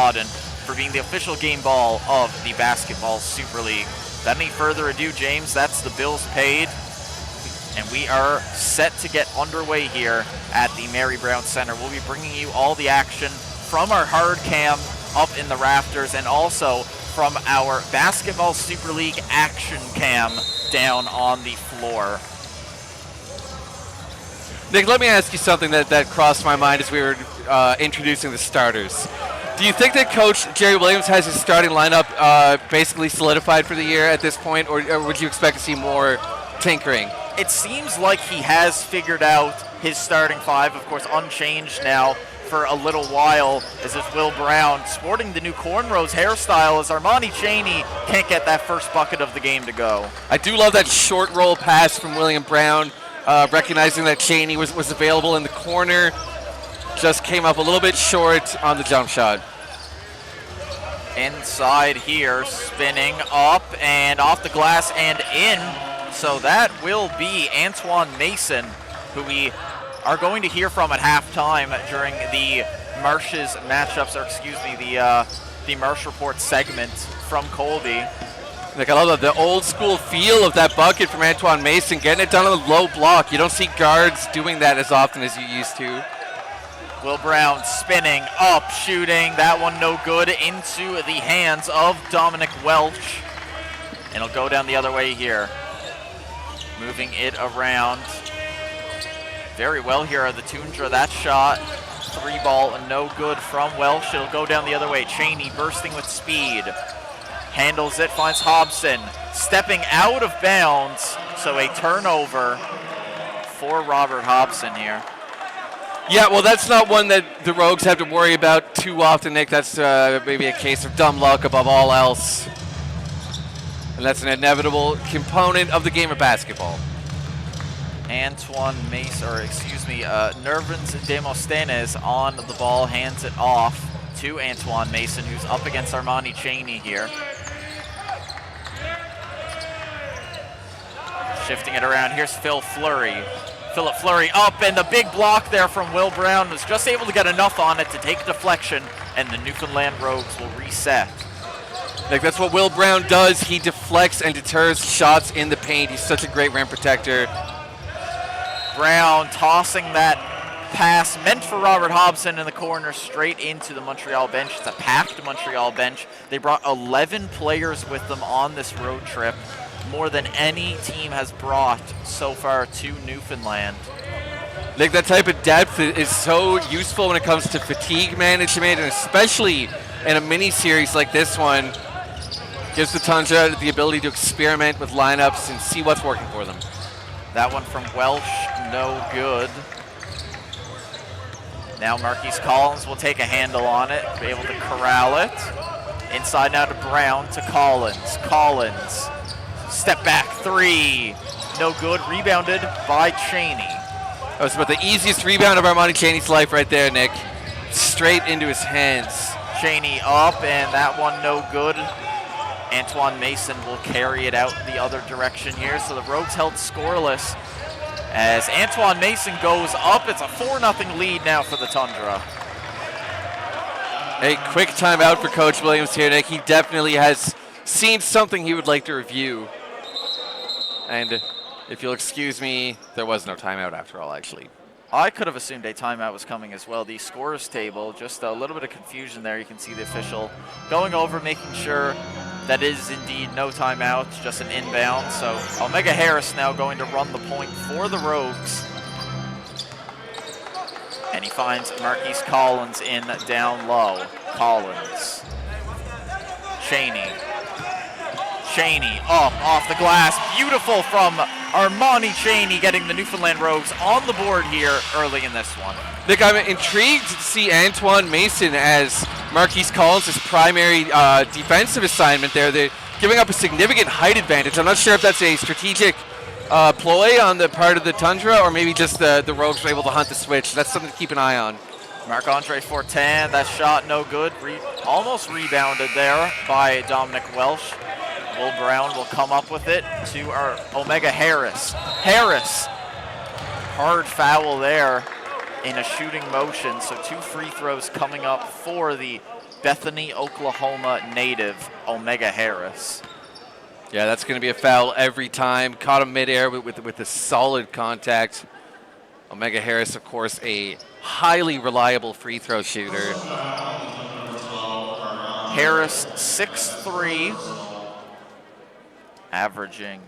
Auden for being the official game ball of the Basketball Super League. Without any further ado, James, that's the bills paid. And we are set to get underway here at the Mary Brown Center. We'll be bringing you all the action from our hard cam up in the rafters and also from our Basketball Super League action cam down on the floor. Nick, let me ask you something that crossed my mind as we were introducing the starters. Do you think that Coach Jerry Williams has his starting lineup basically solidified for the year at this point, or would you expect to see more tinkering? It seems like he has figured out his starting five, of course unchanged now for a little while, as it's Will Brown sporting the new cornrows hairstyle as Armani Chaney can't get that first bucket of the game to go. I do love that short roll pass from William Brown, recognizing that Chaney was available in the corner. Just came up a little bit short on the jump shot. Inside here, spinning up and off the glass and in. So that will be Antoine Mason, who we are going to hear from at halftime during the Marsh's matchups, or excuse me, the Marsh Report segment from Colby. Like, I love the old school feel of that bucket from Antoine Mason, getting it done on a low block. You don't see guards doing that as often as you used to. Will Brown spinning up, shooting. That one no good, into the hands of Dominic Welch. And it'll go down the other way here. Moving it around. Very well here are the Toundra. That shot, 3-ball, no good from Welch. It'll go down the other way. Chaney bursting with speed. Handles it, finds Hobson. Stepping out of bounds. So a turnover for Robert Hobson here. Yeah, well, that's not one that the Rogues have to worry about too often, Nick. That's maybe a case of dumb luck above all else. And that's an inevitable component of the game of basketball. Antoine Mason, or excuse me, Nervins Demosthenes on the ball, hands it off to Antoine Mason, who's up against Armani Chaney here. Shifting it around, here's Philip Fleury up, and the big block there from Will Brown was just able to get enough on it to take a deflection, and the Newfoundland Rogues will reset. Like, that's what Will Brown does. He deflects and deters shots in the paint. He's such a great rim protector. Brown tossing that pass meant for Robert Hobson in the corner straight into the Montreal bench. It's a packed Montreal bench. They brought 11 players with them on this road trip, more than any team has brought so far to Newfoundland. Like, that type of depth is so useful when it comes to fatigue management, and especially in a mini series like this one. Gives the Toundra the ability to experiment with lineups and see what's working for them. That one from Welch, no good. Now Marquise Collins will take a handle on it, be able to corral it. Inside now to Brown, to Collins. Collins, step back three, no good, rebounded by Chaney. That was about the easiest rebound of Armani Chaney's life right there, Nick. Straight into his hands. Chaney up, and that one no good. Antoine Mason will carry it out the other direction here. So the Rogues held scoreless as Antoine Mason goes up. It's a 4-0 lead now for the Toundra. A quick timeout for Coach Williams here, Nick. He definitely has seen something he would like to review. And if you'll excuse me, there was no timeout after all, actually. I could have assumed a timeout was coming as well. The scores table, just a little bit of confusion there. You can see the official going over, making sure that is indeed no timeout, just an inbound. So Omega Harris now going to run the point for the Rogues. And he finds Marquise Collins in down low. Collins. Chaney up off the glass. Beautiful from Armani Chaney, getting the Newfoundland Rogues on the board here early in this one. Nick, I'm intrigued to see Antoine Mason as Marquise Collins' primary defensive assignment there. They're giving up a significant height advantage. I'm not sure if that's a strategic ploy on the part of the Toundra, or maybe just the Rogues were able to hunt the switch. That's something to keep an eye on. Marc-Andre Fortin, that shot no good. Almost rebounded there by Dominic Welch. Will Brown will come up with it to our Omega Harris. Hard foul there in a shooting motion. So 2 free throws coming up for the Bethany, Oklahoma native Omega Harris. Yeah, that's going to be a foul every time. Caught him midair with a solid contact. Omega Harris, of course, a highly reliable free throw shooter. Harris, 6'3", averaging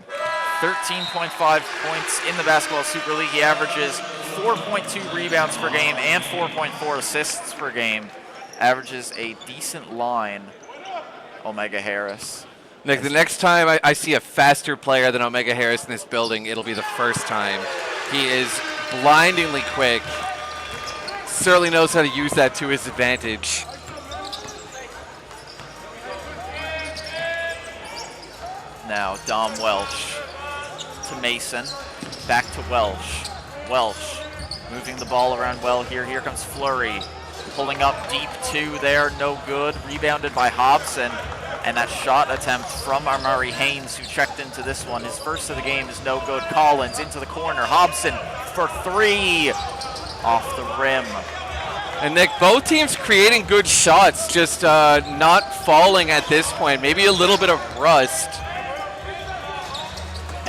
13.5 points in the Basketball Super League. He averages 4.2 rebounds per game and 4.4 assists per game. Averages a decent line, Omega Harris. Nick, the next time I see a faster player than Omega Harris in this building, it'll be the first time. He is blindingly quick. Certainly knows how to use that to his advantage. Now Dom Welsh to Mason, back to Welsh. Welsh moving the ball around well here. Here comes Fleury, pulling up deep two there, no good. Rebounded by Hobson, and that shot attempt from Amari Haynes, who checked into this one. His first of the game is no good. Collins into the corner. Hobson for three, off the rim. And Nick, both teams creating good shots, just not falling at this point. Maybe a little bit of rust.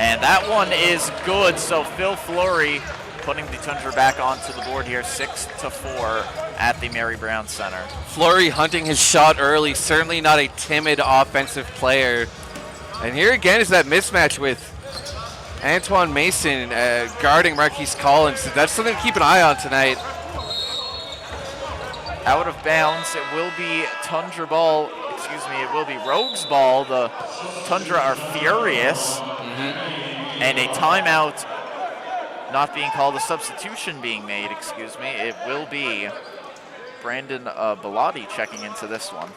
And that one is good, so Phil Fleury putting the Toundra back onto the board here, 6-4 at the Mary Brown Center. Fleury hunting his shot early, certainly not a timid offensive player. And here again is that mismatch with Antoine Mason guarding Marquise Collins. That's something to keep an eye on tonight. Out of bounds, it will be Toundra ball, it will be Rogues ball. The Toundra are furious. And a timeout not being called, a substitution being made, It will be Brandon Bellotti checking into this one.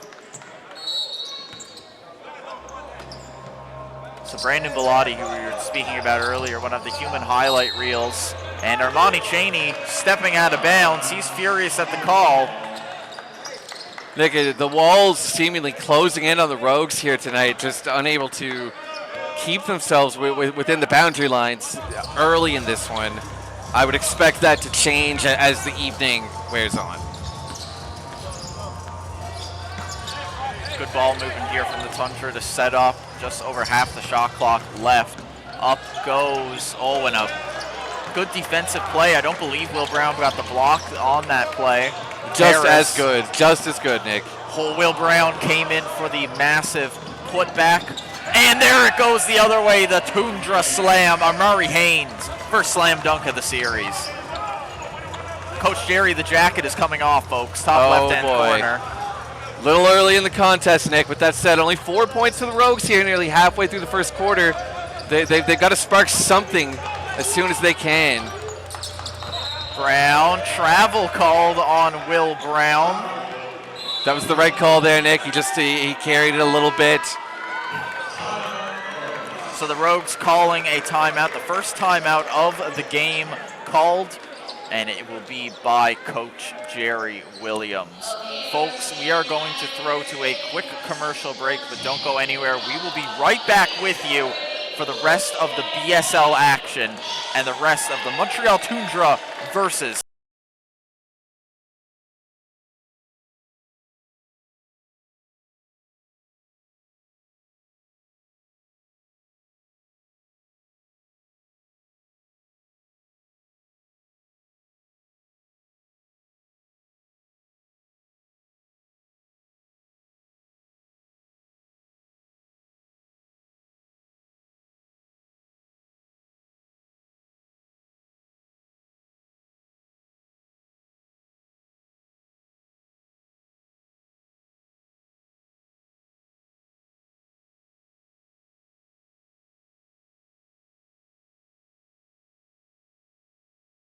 So Brandon Bellotti, who we were speaking about earlier, one of the human highlight reels. And Armani Chaney stepping out of bounds. He's furious at the call. Nick, the walls seemingly closing in on the Rogues here tonight, just unable to keep themselves within the boundary lines early in this one. I would expect that to change as the evening wears on. Good ball movement here from the Toundra to set up. Just over half the shot clock left. Up goes, and a good defensive play. I don't believe Will Brown got the block on that play. Just as good, Nick. Will Brown came in for the massive putback. And there it goes the other way, the Toundra slam. Amari Haynes, first slam dunk of the series. Coach Jerry, the jacket is coming off, folks. Top left-hand corner. A little early in the contest, Nick. With that said, only 4 points for the Rogues here, nearly halfway through the first quarter. They've got to spark something as soon as they can. Brown, travel called on Will Brown. That was the right call there, Nick. He carried it a little bit. So the Rogues calling a timeout, the first timeout of the game called, and it will be by Coach Jerry Williams. Folks, we are going to throw to a quick commercial break, but don't go anywhere. We will be right back with you for the rest of the BSL action and the rest of the Montreal Toundra versus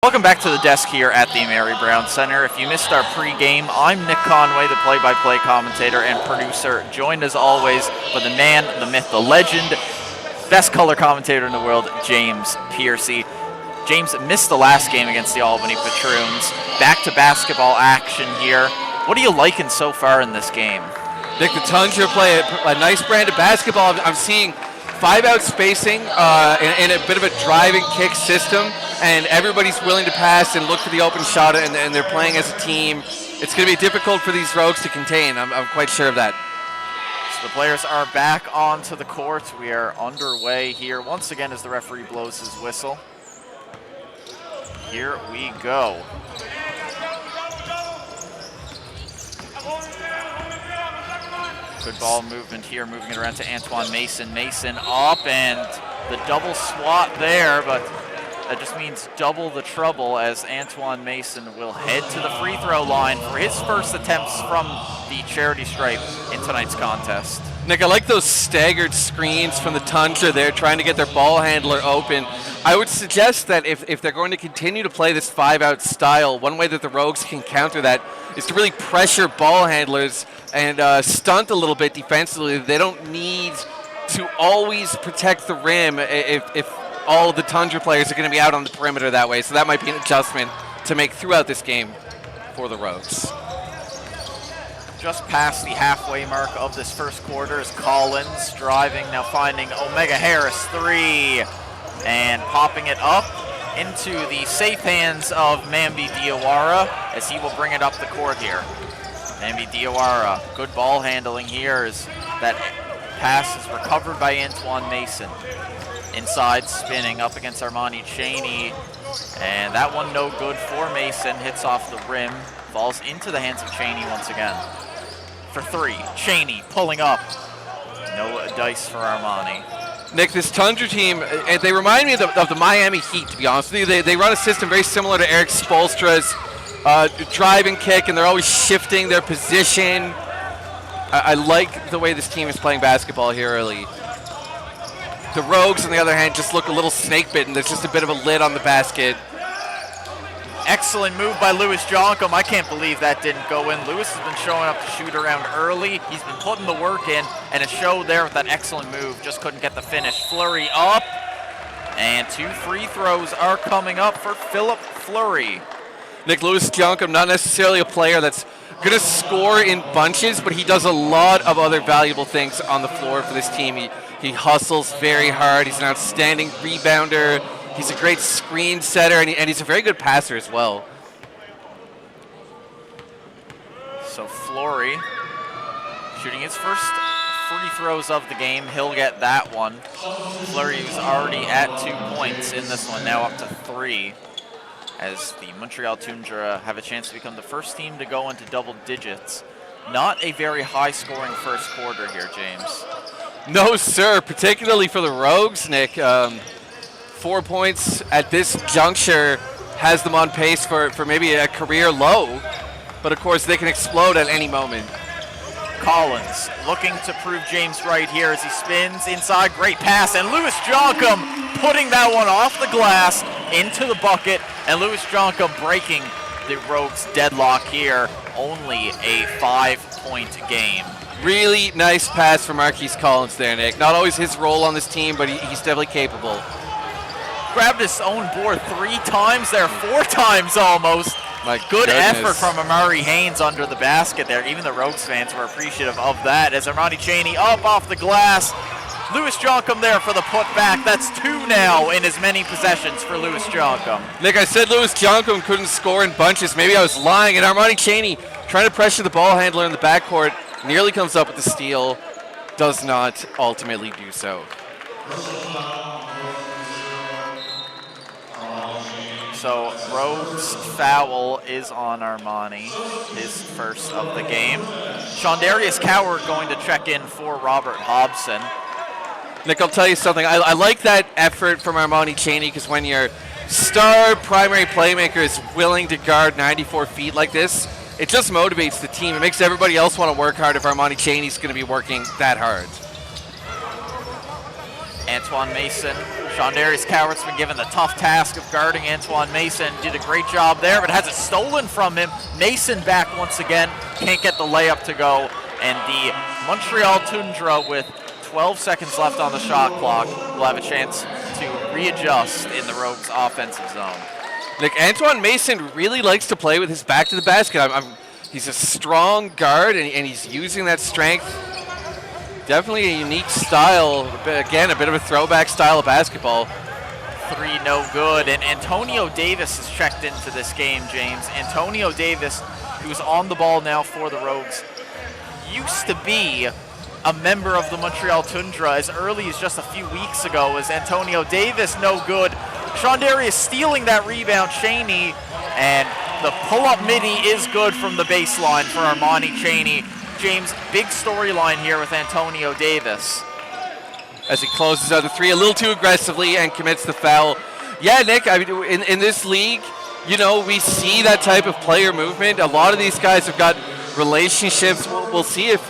Welcome back to the desk here at the Mary Brown Center. If you missed our pregame, I'm Nick Conway, the play-by-play commentator and producer, joined as always by the man, the myth, the legend, best color commentator in the world, James Piercy. James missed the last game against the Albany Patroons. Back to basketball action here. What are you liking so far in this game? Nick, the Toundra play a nice brand of basketball. I'm seeing 5-out spacing and a bit of a drive and kick system, and everybody's willing to pass and look for the open shot, and they're playing as a team. It's going to be difficult for these Rogues to contain. I'm quite sure of that. So the players are back onto the court. We are underway here once again as the referee blows his whistle. Here we go. Good ball movement here, moving it around to Antoine Mason. Mason up, and the double swat there, but that just means double the trouble as Antoine Mason will head to the free throw line for his first attempts from the charity stripe in tonight's contest. Nick, I like those staggered screens from the Toundra there, trying to get their ball handler open. I would suggest that if they're going to continue to play this 5-out style, one way that the Rogues can counter that is to really pressure ball handlers and stunt a little bit defensively. They don't need to always protect the rim if all of the Toundra players are going to be out on the perimeter that way. So that might be an adjustment to make throughout this game for the Rogues. Just past the halfway mark of this first quarter is Collins driving, now finding Omega Harris 3 and popping it up into the safe hands of Mambi Diawara as he will bring it up the court here. Mambi Diawara, good ball handling here as that pass is recovered by Antoine Mason. Inside spinning up against Armani Cheney, and that one no good for Mason, hits off the rim, falls into the hands of Cheney once again. For 3, Cheney pulling up, no dice for Armani. Nick, this Toundra team, they remind me of the Miami Heat, to be honest with you. They run a system very similar to Eric Spoelstra's drive and kick, and they're always shifting their position. I like the way this team is playing basketball here early. The Rogues, on the other hand, just look a little snake-bitten. There's just a bit of a lid on the basket. Excellent move by Lewis Jonkum. I can't believe that didn't go in. Lewis has been showing up to shoot around early. He's been putting the work in, and it showed there with that excellent move. Just couldn't get the finish. Fleury up, and 2 free throws are coming up for Philip Fleury. Nick, Lewis Jonkum, not necessarily a player that's going to score in bunches, but he does a lot of other valuable things on the floor for this team. He hustles very hard. He's an outstanding rebounder. He's a great screen setter, and he's a very good passer as well. So Fleury shooting his first free throws of the game. He'll get that one. Fleury is already at 2 points in this one, now up to 3, as the Montreal Toundra have a chance to become the first team to go into double digits. Not a very high-scoring first quarter here, James. No, sir, particularly for the Rogues, Nick. 4 points at this juncture has them on pace for maybe a career low, but of course they can explode at any moment. Collins looking to prove James right here as he spins inside, great pass, and Lewis Jonkum putting that one off the glass into the bucket, and Lewis Jonkum breaking the Rogues' deadlock here. Only a 5-point game. Really nice pass from Marquise Collins there, Nick. Not always his role on this team, but he's definitely capable. Grabbed his own board 3 times there, 4 times almost. My Good goodness. effort from Amari Haynes under the basket there. Even the Rogues fans were appreciative of that as Armani Cheney up off the glass. Lewis Jonkum there for the putback. That's 2 now in as many possessions for Lewis Jonkum. Nick, I said Lewis Jonkum couldn't score in bunches. Maybe I was lying. And Armani Cheney trying to pressure the ball handler in the backcourt. Nearly comes up with the steal. Does not ultimately do so. So Rogues' foul is on Armani, his first of the game. Shondarius Coward going to check in for Robert Hobson. Nick, I'll tell you something. I like that effort from Armani Cheney, because when your star primary playmaker is willing to guard 94 feet like this, it just motivates the team. It makes everybody else want to work hard if Armani Cheney's going to be working that hard. Antoine Mason. Shondarius Coward's been given the tough task of guarding Antoine Mason. Did a great job there, but has it stolen from him. Mason back once again. Can't get the layup to go. And the Montreal Toundra, with 12 seconds left on the shot clock, will have a chance to readjust in the Rogues' offensive zone. Nick, Antoine Mason really likes to play with his back to the basket. He's a strong guard, and he's using that strength Definitely a unique style. Again, a bit of a throwback style of basketball. 3 no good, and Antonio Davis has checked into this game, James. Antonio Davis, who's on the ball now for the Rogues, used to be a member of the Montreal Toundra as early as just a few weeks ago. As Antonio Davis, no good. Sean Darius stealing that rebound, Cheney, and the pull-up midi is good from the baseline for Armani Cheney. James, big storyline here with Antonio Davis. As he closes out the 3 a little too aggressively and commits the foul. Yeah, Nick, I mean, in this league, you know, we see that type of player movement. A lot of these guys have got relationships. We'll see if,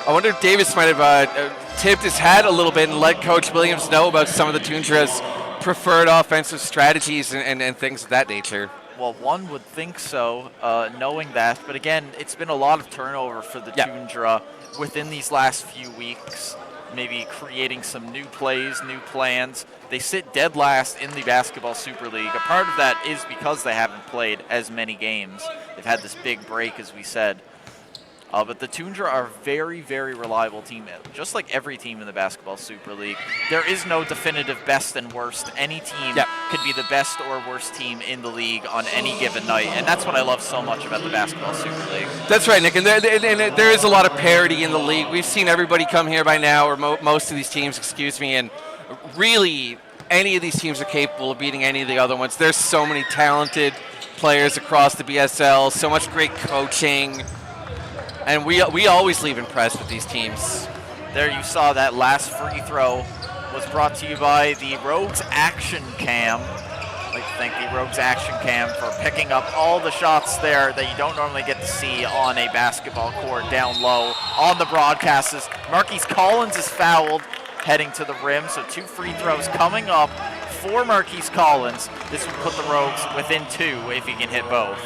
I wonder if Davis might have tipped his hat a little bit and let Coach Williams know about some of the Toundra's preferred offensive strategies and things of that nature. Well, one would think so, knowing that. But again, it's been a lot of turnover for the Toundra within these last few weeks. Maybe creating some new plays, new plans. They sit dead last in the Basketball Super League. A part of that is because they haven't played as many games. They've had this big break, as we said. But the Toundra are a very, very reliable team, just like every team in the Basketball Super League. There is no definitive best and worst. Any team could be the best or worst team in the league on any given night, and that's what I love so much about the Basketball Super League. That's right, Nick, and there is a lot of parity in the league. We've seen everybody come here by now, or most of these teams, excuse me, and really any of these teams are capable of beating any of the other ones. There's so many talented players across the BSL, so much great coaching. And we always leave impressed with these teams. There you saw that last free throw was brought to you by the Rogues Action Cam. I'd like to thank the Rogues Action Cam for picking up all the shots there that you don't normally get to see on a basketball court down low on the broadcasts. Marquise Collins is fouled heading to the rim, so 2 free throws coming up for Marquise Collins. This would put the Rogues within 2 if he can hit both.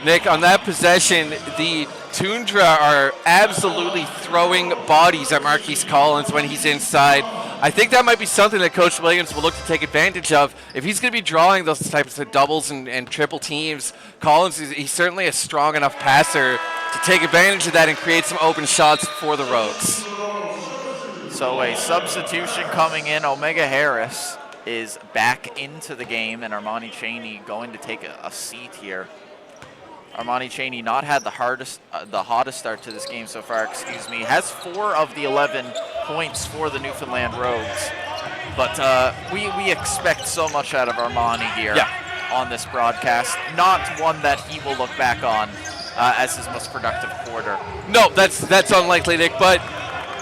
Nick, on that possession, the Toundra are absolutely throwing bodies at Marquise Collins when he's inside. I think that might be something that Coach Williams will look to take advantage of. If he's going to be drawing those types of doubles and triple teams, Collins, he's certainly a strong enough passer to take advantage of that and create some open shots for the Rogues. So a substitution coming in. Omega Harris is back into the game, and Armani Cheney going to take a seat here. Armani Cheney not had the hottest start to this game so far, has 4 of the 11 points for the Newfoundland Rogues. But we expect so much out of Armani here on this broadcast. Not one that he will look back on as his most productive quarter. No, that's unlikely, Nick, but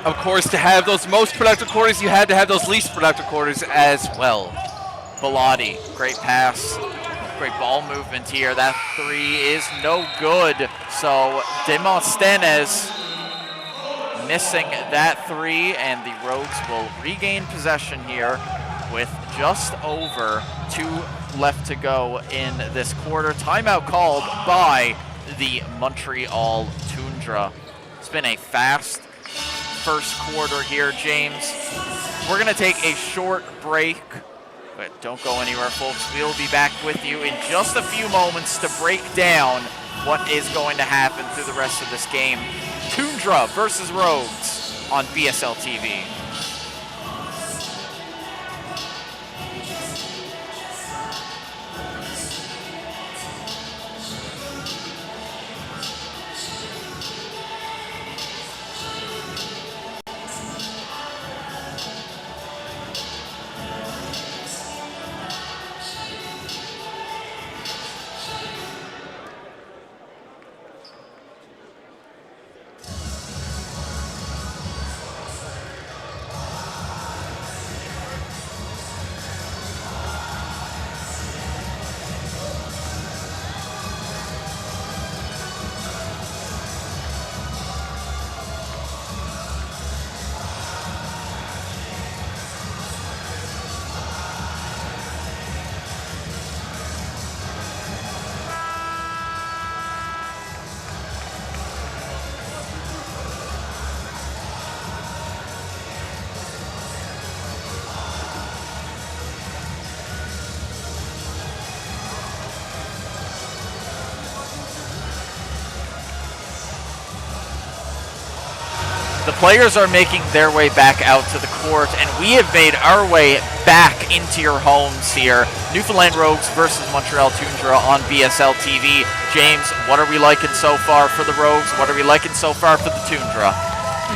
of course to have those most productive quarters, you had to have those least productive quarters as well. Bellotti, great pass. Great ball movement here. That 3 is no good. So Demosthenes missing that 3, and the Rogues will regain possession here with just over 2 left to go in this quarter. Timeout called by the Montreal Toundra. It's been a fast first quarter here, James. We're going to take a short break. But don't go anywhere, folks. We'll be back with you in just a few moments to break down what is going to happen through the rest of this game. Toundra versus Rogues on BSL TV. The players are making their way back out to the court, and we have made our way back into your homes here. Newfoundland Rogues versus Montreal Toundra on BSL TV. James, what are we liking so far for the Rogues? What are we liking so far for the Toundra?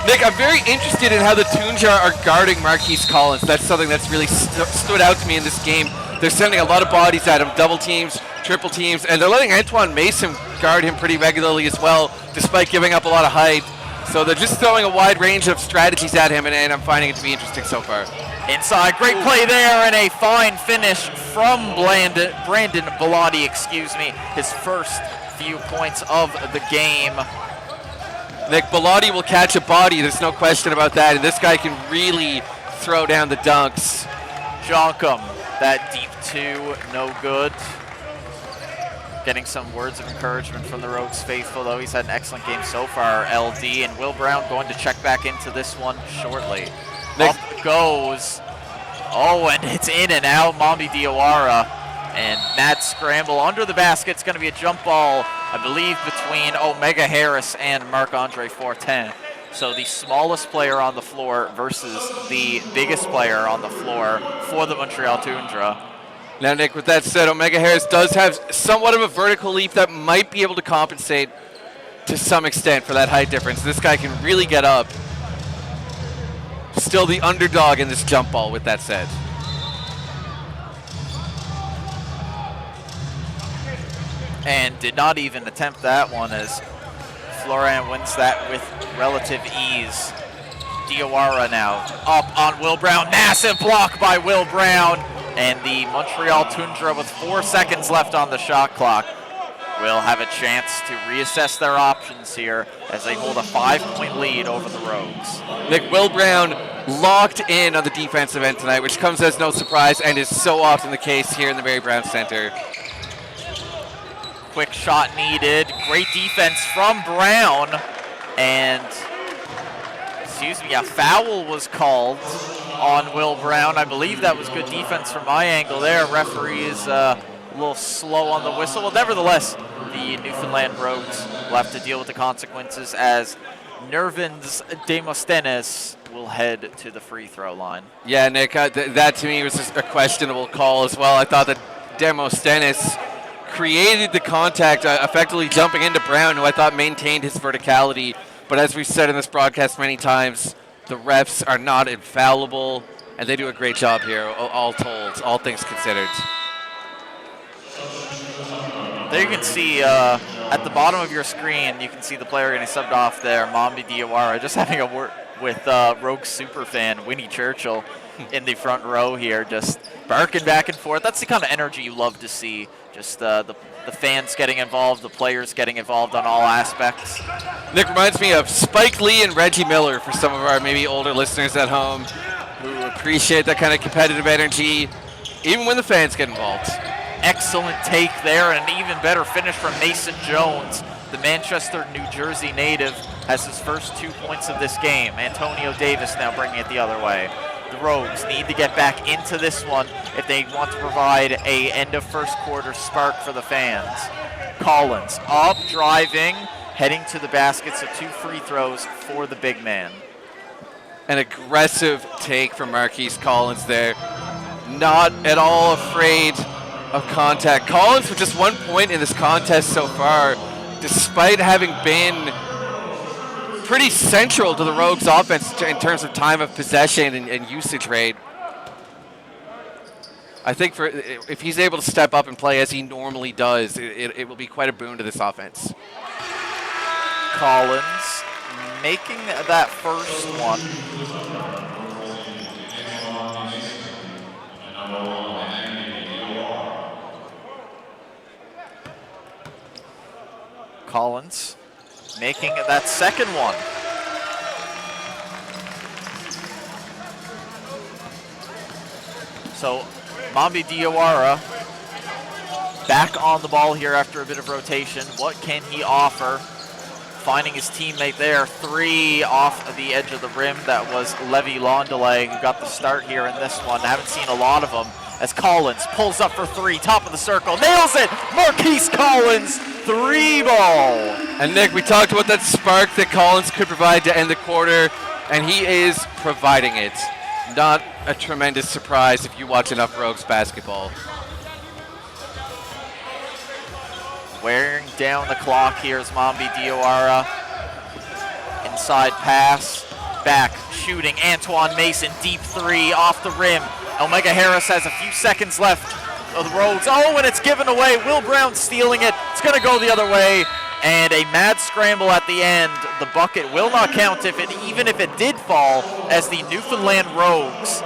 Nick, I'm very interested in how the Toundra are guarding Marquise Collins. That's something that's really stood out to me in this game. They're sending a lot of bodies at him, double teams, triple teams, and they're letting Antoine Mason guard him pretty regularly as well, despite giving up a lot of height. So they're just throwing a wide range of strategies at him, and I'm finding it to be interesting so far. Inside, great play there, and a fine finish from Brandon Bellotti, his first few points of the game. Nick, Bellotti will catch a body, there's no question about that, and this guy can really throw down the dunks. Jonkum, that deep two, no good. Getting some words of encouragement from the Rogues faithful, though. He's had an excellent game so far, LD, and Will Brown going to check back into this one shortly. Up goes. Oh, and it's in and out, Mambi Diawara. And that scramble under the basket. It's going to be a jump ball, I believe, between Omega Harris and Marc-Andre Fortin. So the smallest player on the floor versus the biggest player on the floor for the Montreal Toundra. Now, Nick, with that said, Omega Harris does have somewhat of a vertical leap that might be able to compensate to some extent for that height difference. This guy can really get up. Still the underdog in this jump ball, with that said. And did not even attempt that one, as Florian wins that with relative ease. Diawara now up on Will Brown. Massive block by Will Brown. And the Montreal Toundra, with 4 seconds left on the shot clock, will have a chance to reassess their options here as they hold a 5-point lead over the Rogues. Nick, Will Brown locked in on the defensive end tonight, which comes as no surprise and is so often the case here in the Mary Brown Center. Quick shot needed. Great defense from Brown. And, a foul was called on Will Brown. I believe that was good defense from my angle there. Referee is a little slow on the whistle. Well, nevertheless, the Newfoundland Rogues will have to deal with the consequences as Nervins Demosthenes will head to the free throw line. Yeah, Nick, that to me was just a questionable call as well. I thought that Demosthenes created the contact, effectively jumping into Brown, who I thought maintained his verticality. But as we've said in this broadcast many times, the refs are not infallible, and they do a great job here, all told, all things considered. There you can see at the bottom of your screen, you can see the player getting subbed off there, Mambi Diawara, just having a word with Rogue superfan Winnie Churchill in the front row here, just barking back and forth. That's the kind of energy you love to see, just the fans getting involved, the players getting involved on all aspects. Nick, reminds me of Spike Lee and Reggie Miller for some of our maybe older listeners at home who appreciate that kind of competitive energy, even when the fans get involved. Excellent take there, and an even better finish from Mason Jones. The Manchester, New Jersey native has his first 2 points of this game. Antonio Davis now bringing it the other way. The Rogues need to get back into this one if they want to provide a end of first quarter spark for the fans. Collins up, driving, heading to the basket, so 2 free throws for the big man. An aggressive take from Marquise Collins there. Not at all afraid of contact. Collins with just 1 point in this contest so far, despite having been pretty central to the Rogues' offense in terms of time of possession and usage rate. I think if he's able to step up and play as he normally does, it will be quite a boon to this offense. Collins making that first one. Collins making that second one. So Mambi Diawara back on the ball here after a bit of rotation. What can he offer? Finding his teammate there. 3 off the edge of the rim. That was Levi Londelay who got the start here in this one. Haven't seen a lot of them as Collins pulls up for 3. Top of the circle. Nails it! Marquise Collins. 3 ball. And Nick, we talked about that spark that Collins could provide to end the quarter, and he is providing it. Not a tremendous surprise if you watch enough Rogues basketball. Wearing down the clock here is Mambi Diawara. Inside pass, back, shooting. Antoine Mason, deep three, off the rim. Omega Harris has a few seconds left of the Rogues. Oh, and it's given away. Will Brown stealing it. It's going to go the other way. And a mad scramble at the end. The bucket will not count even if it did fall, as the Newfoundland Rogues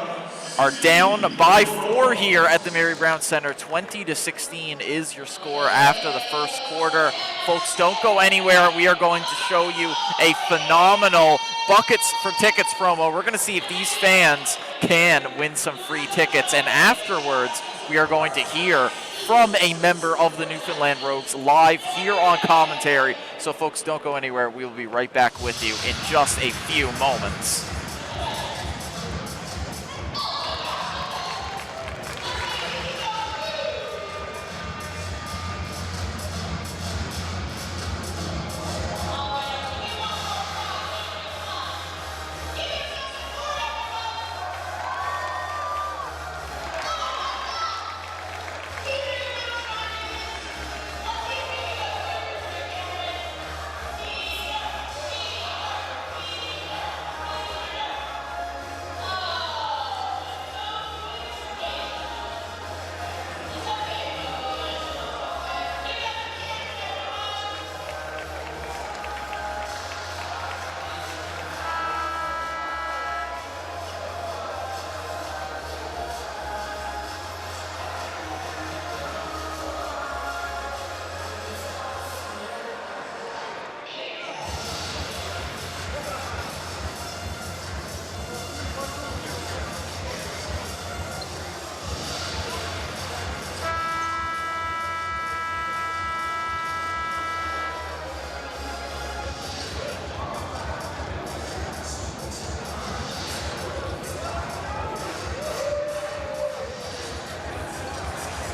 are down by 4 here at the Mary Brown Center. 20-16 is your score after the first quarter. Folks, don't go anywhere. We are going to show you a phenomenal Buckets for Tickets promo. We're going to see if these fans can win some free tickets. And afterwards, we are going to hear from a member of the Newfoundland Rogues live here on commentary. So folks, don't go anywhere. We will be right back with you in just a few moments.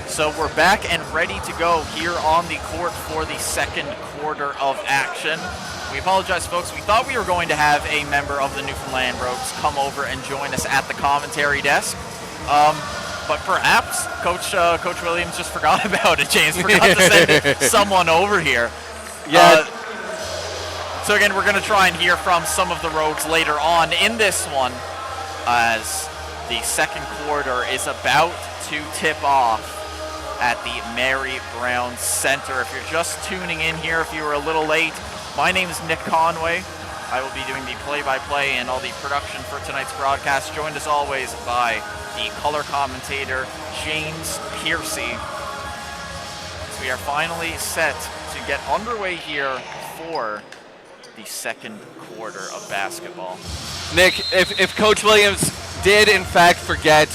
So we're back and ready to go here on the court for the second quarter of action. We apologize, folks. We thought we were going to have a member of the Newfoundland Rogues come over and join us at the commentary desk. But perhaps Coach Williams just forgot about it. James forgot to send someone over here. Yeah. So again, we're going to try and hear from some of the Rogues later on in this one, as the second quarter is about to tip off at the Mary Brown Center. If you're just tuning in here, if you were a little late, my name is Nick Conway. I will be doing the play-by-play and all the production for tonight's broadcast, joined as always by the color commentator, James Piercy. So we are finally set to get underway here for the second quarter of basketball. Nick, if Coach Williams did in fact forget,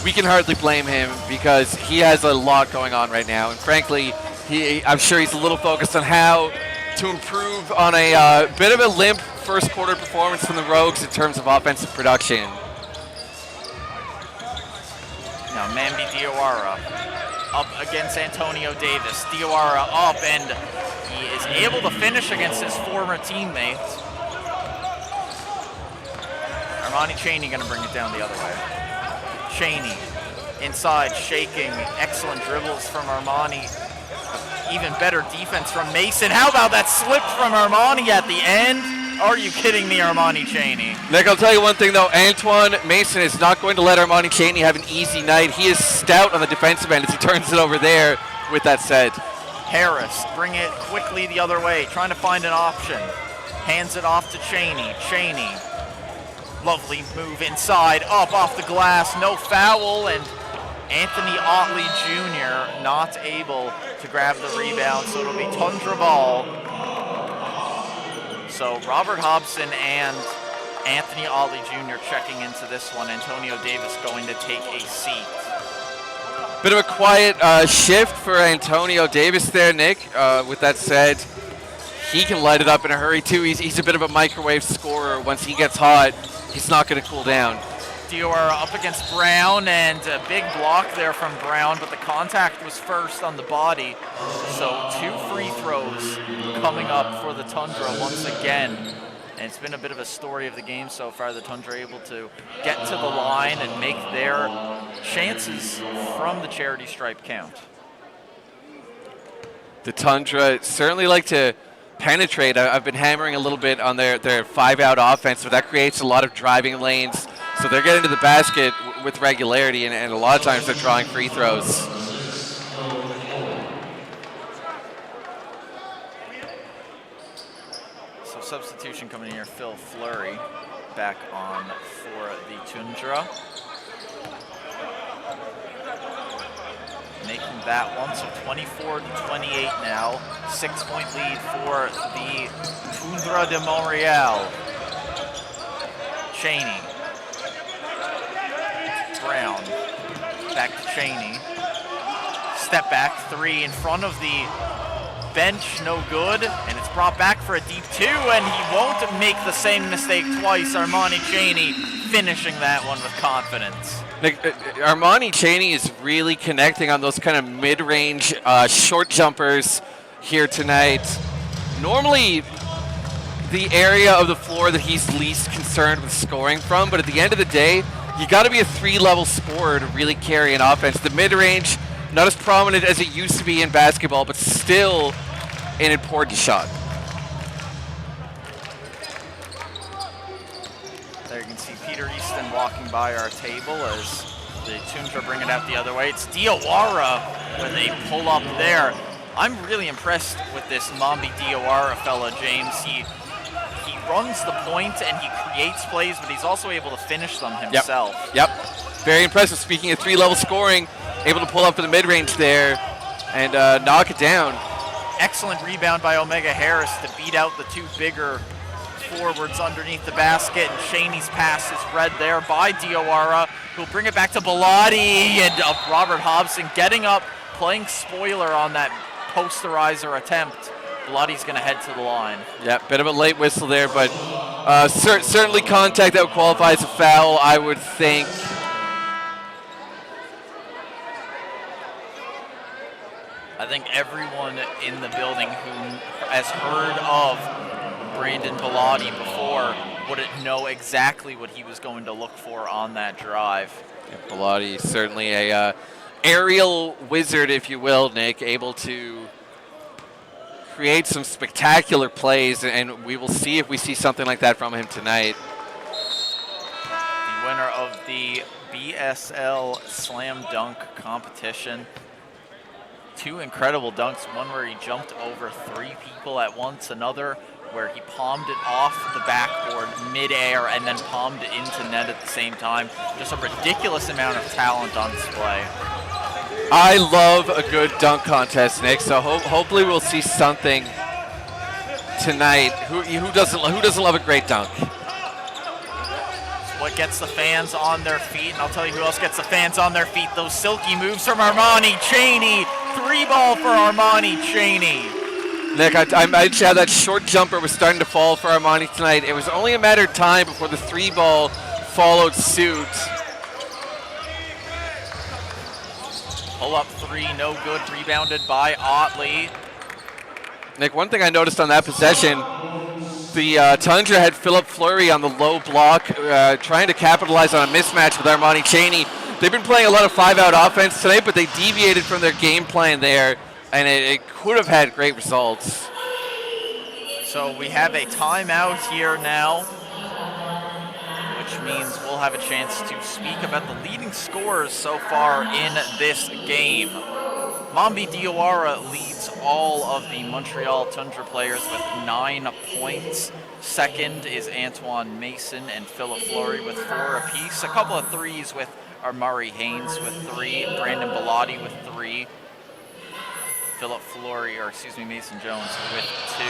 we can hardly blame him because he has a lot going on right now. And frankly, I'm sure he's a little focused on how to improve on a bit of a limp first quarter performance from the Rogues in terms of offensive production. Now Mambi Diawara up against Antonio Davis. Diawara up, and he is able to finish against his former teammates. Armani Chaney going to bring it down the other way. Chaney inside, shaking. Excellent dribbles from Armani. Even better defense from Mason. How about that slip from Armani at the end? Are you kidding me, Armani Chaney? Nick, I'll tell you one thing, though. Antoine Mason is not going to let Armani Chaney have an easy night. He is stout on the defensive end as he turns it over there. With that said, Harris, bring it quickly the other way, trying to find an option. Hands it off to Chaney. Chaney, lovely move inside, up off the glass, no foul, and Anthony Otley Jr. not able to grab the rebound, so it'll be Toundra ball. So Robert Hobson and Anthony Otley Jr. checking into this one. Antonio Davis going to take a seat. Bit of a quiet shift for Antonio Davis there, Nick. With that said, he can light it up in a hurry too. He's a bit of a microwave scorer. Once he gets hot, he's not going to cool down. Diawara up against Brown, and a big block there from Brown, but the contact was first on the body. So 2 free throws coming up for the Toundra once again. And it's been a bit of a story of the game so far. The Toundra able to get to the line and make their chances from the charity stripe count. The Toundra certainly like to penetrate. I've been hammering a little bit on their 5-out offense, but that creates a lot of driving lanes. So they're getting to the basket with regularity, and a lot of times they're drawing free throws. So substitution coming in here, Phil Fleury back on for the Toundra. Making that one, so 24-28 now. 6-point lead for the Toundra de Montréal. Cheney. Brown. Back to Cheney. Step back, 3 in front of the bench, no good. And it's brought back for a deep 2, and he won't make the same mistake twice. Armani Cheney finishing that one with confidence. Armani Cheney is really connecting on those kind of mid-range short jumpers here tonight. Normally, the area of the floor that he's least concerned with scoring from, but at the end of the day, you got to be a 3-level scorer to really carry an offense. The mid-range, not as prominent as it used to be in basketball, but still an important shot. There you can see Peter Easton walking by our table as the Toundra bring it out the other way. It's Diawara when they pull up there. I'm really impressed with this Mambi Diawara fella, James. He runs the point and he creates plays, but he's also able to finish them himself. Yep. Very impressive. Speaking of 3-level scoring, able to pull up for the mid-range there and knock it down. Excellent rebound by Omega Harris to beat out the 2 bigger forwards underneath the basket, and Cheney's pass is read there by Diawara, who'll bring it back to Bellotti, and Robert Hobson getting up, playing spoiler on that posterizer attempt. Bellotti's going to head to the line. Yeah, bit of a late whistle there, but certainly contact that would qualify as a foul, I would think. I think everyone in the building who has heard of Brandon Bellotti before would know exactly what he was going to look for on that drive. Yeah, Bellotti certainly a aerial wizard, if you will, Nick, able to create some spectacular plays, and we will see if we see something like that from him tonight. The winner of the BSL Slam Dunk competition. 2 incredible dunks, one where he jumped over 3 people at once, another where he palmed it off the backboard mid-air and then palmed it into net at the same time. Just a ridiculous amount of talent on display. I love a good dunk contest, Nick, so hopefully we'll see something tonight. Who doesn't love a great dunk? What gets the fans on their feet, and I'll tell you who else gets the fans on their feet. Those silky moves from Armani Cheney. 3-ball for Armani Cheney. Nick, I mentioned how that short jumper was starting to fall for Armani tonight. It was only a matter of time before the 3-ball followed suit. Pull up 3, no good. Rebounded by Otley. Nick, one thing I noticed on that possession, the Toundra had Philip Fleury on the low block, trying to capitalize on a mismatch with Armani Cheney. They've been playing a lot of 5-out offense tonight, but they deviated from their game plan there, and it could have had great results. So we have a timeout here now, which means we'll have a chance to speak about the leading scorers so far in this game. Mambi Diawara leads all of the Montreal Toundra players with 9 points. Second is Antoine Mason and Philip Fleury with 4 apiece. A couple of threes with Murray Haynes with 3, Brandon Bellotti with 3. Philip Flory, or excuse me, Mason Jones with 2.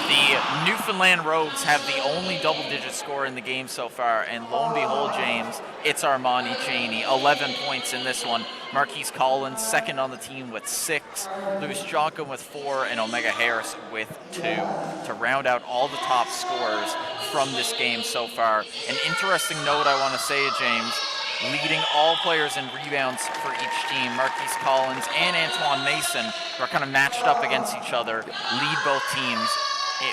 The Newfoundland Rogues have the only double-digit score in the game so far, and lo and behold, James, it's Armani Cheney, 11 points in this one. Marquise Collins, second on the team with 6. Lewis Joncom with 4, and Omega Harris with 2 to round out all the top scorers from this game so far. An interesting note I want to say, James, leading all players in rebounds for each team. Marquise Collins and Antoine Mason, who are kind of matched up against each other, lead both teams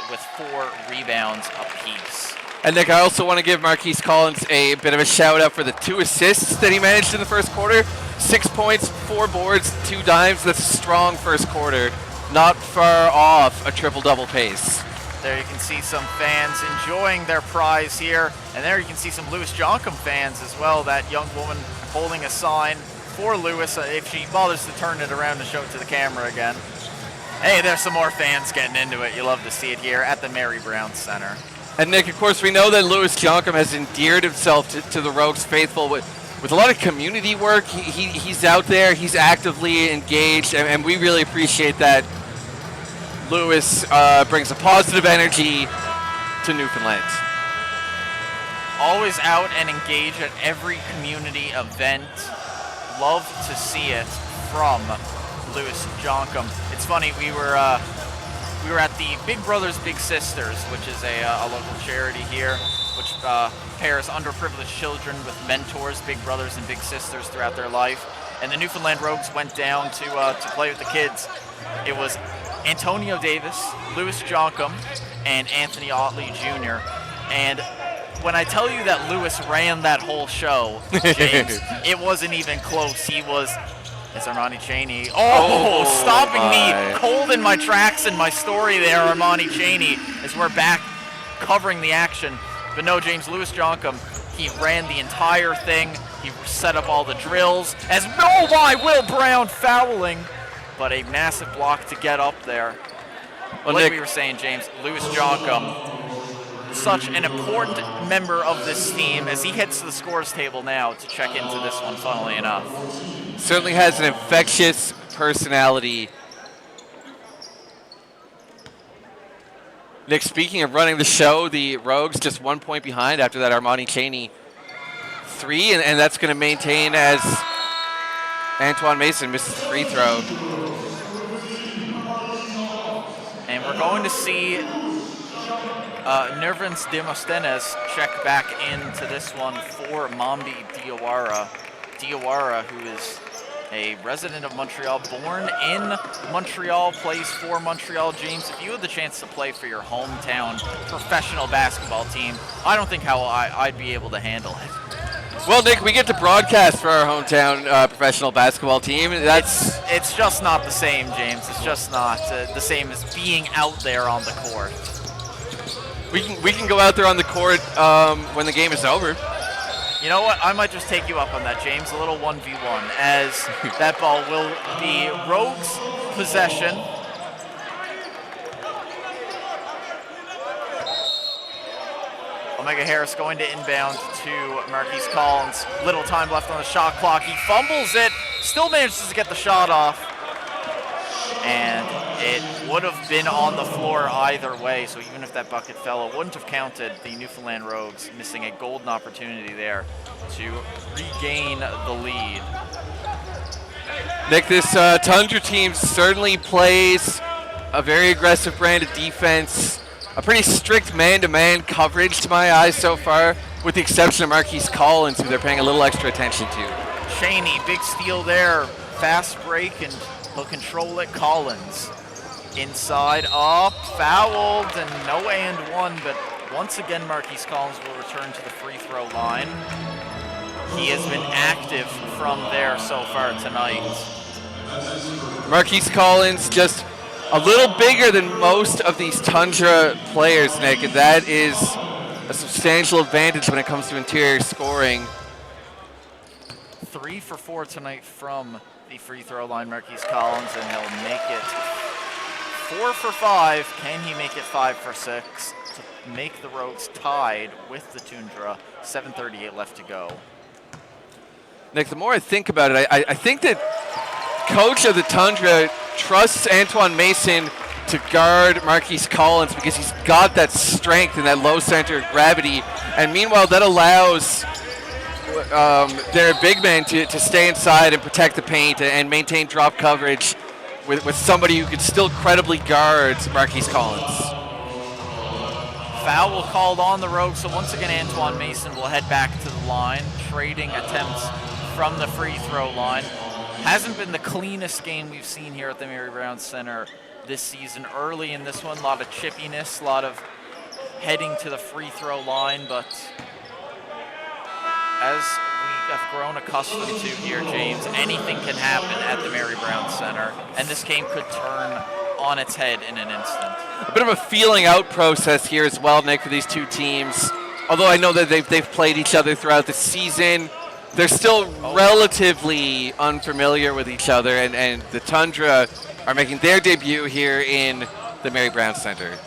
with 4 rebounds apiece. And Nick, I also want to give Marquise Collins a bit of a shout out for the 2 assists that he managed in the first quarter. 6 points, 4 boards, 2 dimes. That's a strong first quarter. Not far off a triple-double pace. There you can see some fans enjoying their prize here. And there you can see some Lewis Joncom fans as well. That young woman holding a sign for Lewis, if she bothers to turn it around and show it to the camera again. Hey, there's some more fans getting into it. You love to see it here at the Mary Brown Center. And Nick, of course, we know that Lewis Joncom has endeared himself to the Rogues faithful with a lot of community work. He's out there, he's actively engaged, and we really appreciate that. Lewis brings a positive energy to Newfoundland. Always out and engaged at every community event. Love to see it from Lewis Joncom. It's funny, we were at the Big Brothers Big Sisters, which is a local charity here, which pairs underprivileged children with mentors, big brothers and big sisters throughout their life. And the Newfoundland Rogues went down to play with the kids. It was Antonio Davis, Lewis Joncom, and Anthony Otley Jr. And when I tell you that Lewis ran that whole show, James, it wasn't even close. It's Armani Cheney. Stopping me cold in my tracks in my story there, Armani Cheney, as we're back covering the action. But no, James, Lewis Joncom, he ran the entire thing. He set up all the drills. Will Brown fouling. But a massive block to get up there. Well, like Nick, we were saying, James, Lewis Joncom, such an important member of this team as he heads to the scores table now to check into this one, funnily enough. certainly has an infectious personality. Nick, speaking of running the show, the Rogues just 1 point behind after that Armani Cheney 3, and that's going to maintain as Antoine Mason misses the free throw. And we're going to see Nervins Demosthenes check back into this one for Mambi Diawara. Diawara, who is a resident of Montreal, born in Montreal, plays for Montreal. James, if you had the chance to play for your hometown professional basketball team, I don't think how I'd be able to handle it. Well, Nick, we get to broadcast for our hometown professional basketball team. It's just not the same, James. It's just not the same as being out there on the court. We can go out there on the court when the game is over. You know what? I might just take you up on that, James. A little 1v1, as that ball will be Rogues' possession. Omega Harris going to inbound to Marquise Collins. Little time left on the shot clock. He fumbles it, still manages to get the shot off. And it would have been on the floor either way, so even if that bucket fell, it wouldn't have counted. The Newfoundland Rogues missing a golden opportunity there to regain the lead. Nick, this Toundra team certainly plays a very aggressive brand of defense. A pretty strict man-to-man coverage to my eyes so far, with the exception of Marquise Collins, who they're paying a little extra attention to. Cheney, big steal there. Fast break, and he'll control it. Collins inside, up, fouled, and no and one, but once again Marquise Collins will return to the free throw line. He has been active from there so far tonight. Marquise Collins just a little bigger than most of these Toundra players, Nick, and that is a substantial advantage when it comes to interior scoring. 3 for 4 tonight from the free throw line, Marquise Collins, and he'll make it 4 for 5. Can he make it 5 for 6 to make the Rogues tied with the Toundra? 7:38 left to go. Nick, the more I think about it, I think that coach of the Toundra trusts Antoine Mason to guard Marquise Collins because he's got that strength and that low center of gravity. And meanwhile, that allows their big men to stay inside and protect the paint and maintain drop coverage with somebody who could still credibly guard Marquise Collins. Foul called on the Rogues, so once again Antoine Mason will head back to the line, trading attempts from the free throw line. Hasn't been the cleanest game we've seen here at the Mary Brown Center this season. Early in this one, a lot of chippiness, a lot of heading to the free throw line, but as we have grown accustomed to here, James, anything can happen at the Mary Brown Center, and this game could turn on its head in an instant. A bit of a feeling out process here as well, Nick, for these two teams. Although I know that they've played each other throughout the season, they're still relatively unfamiliar with each other, and the Toundra are making their debut here in the Mary Brown Center.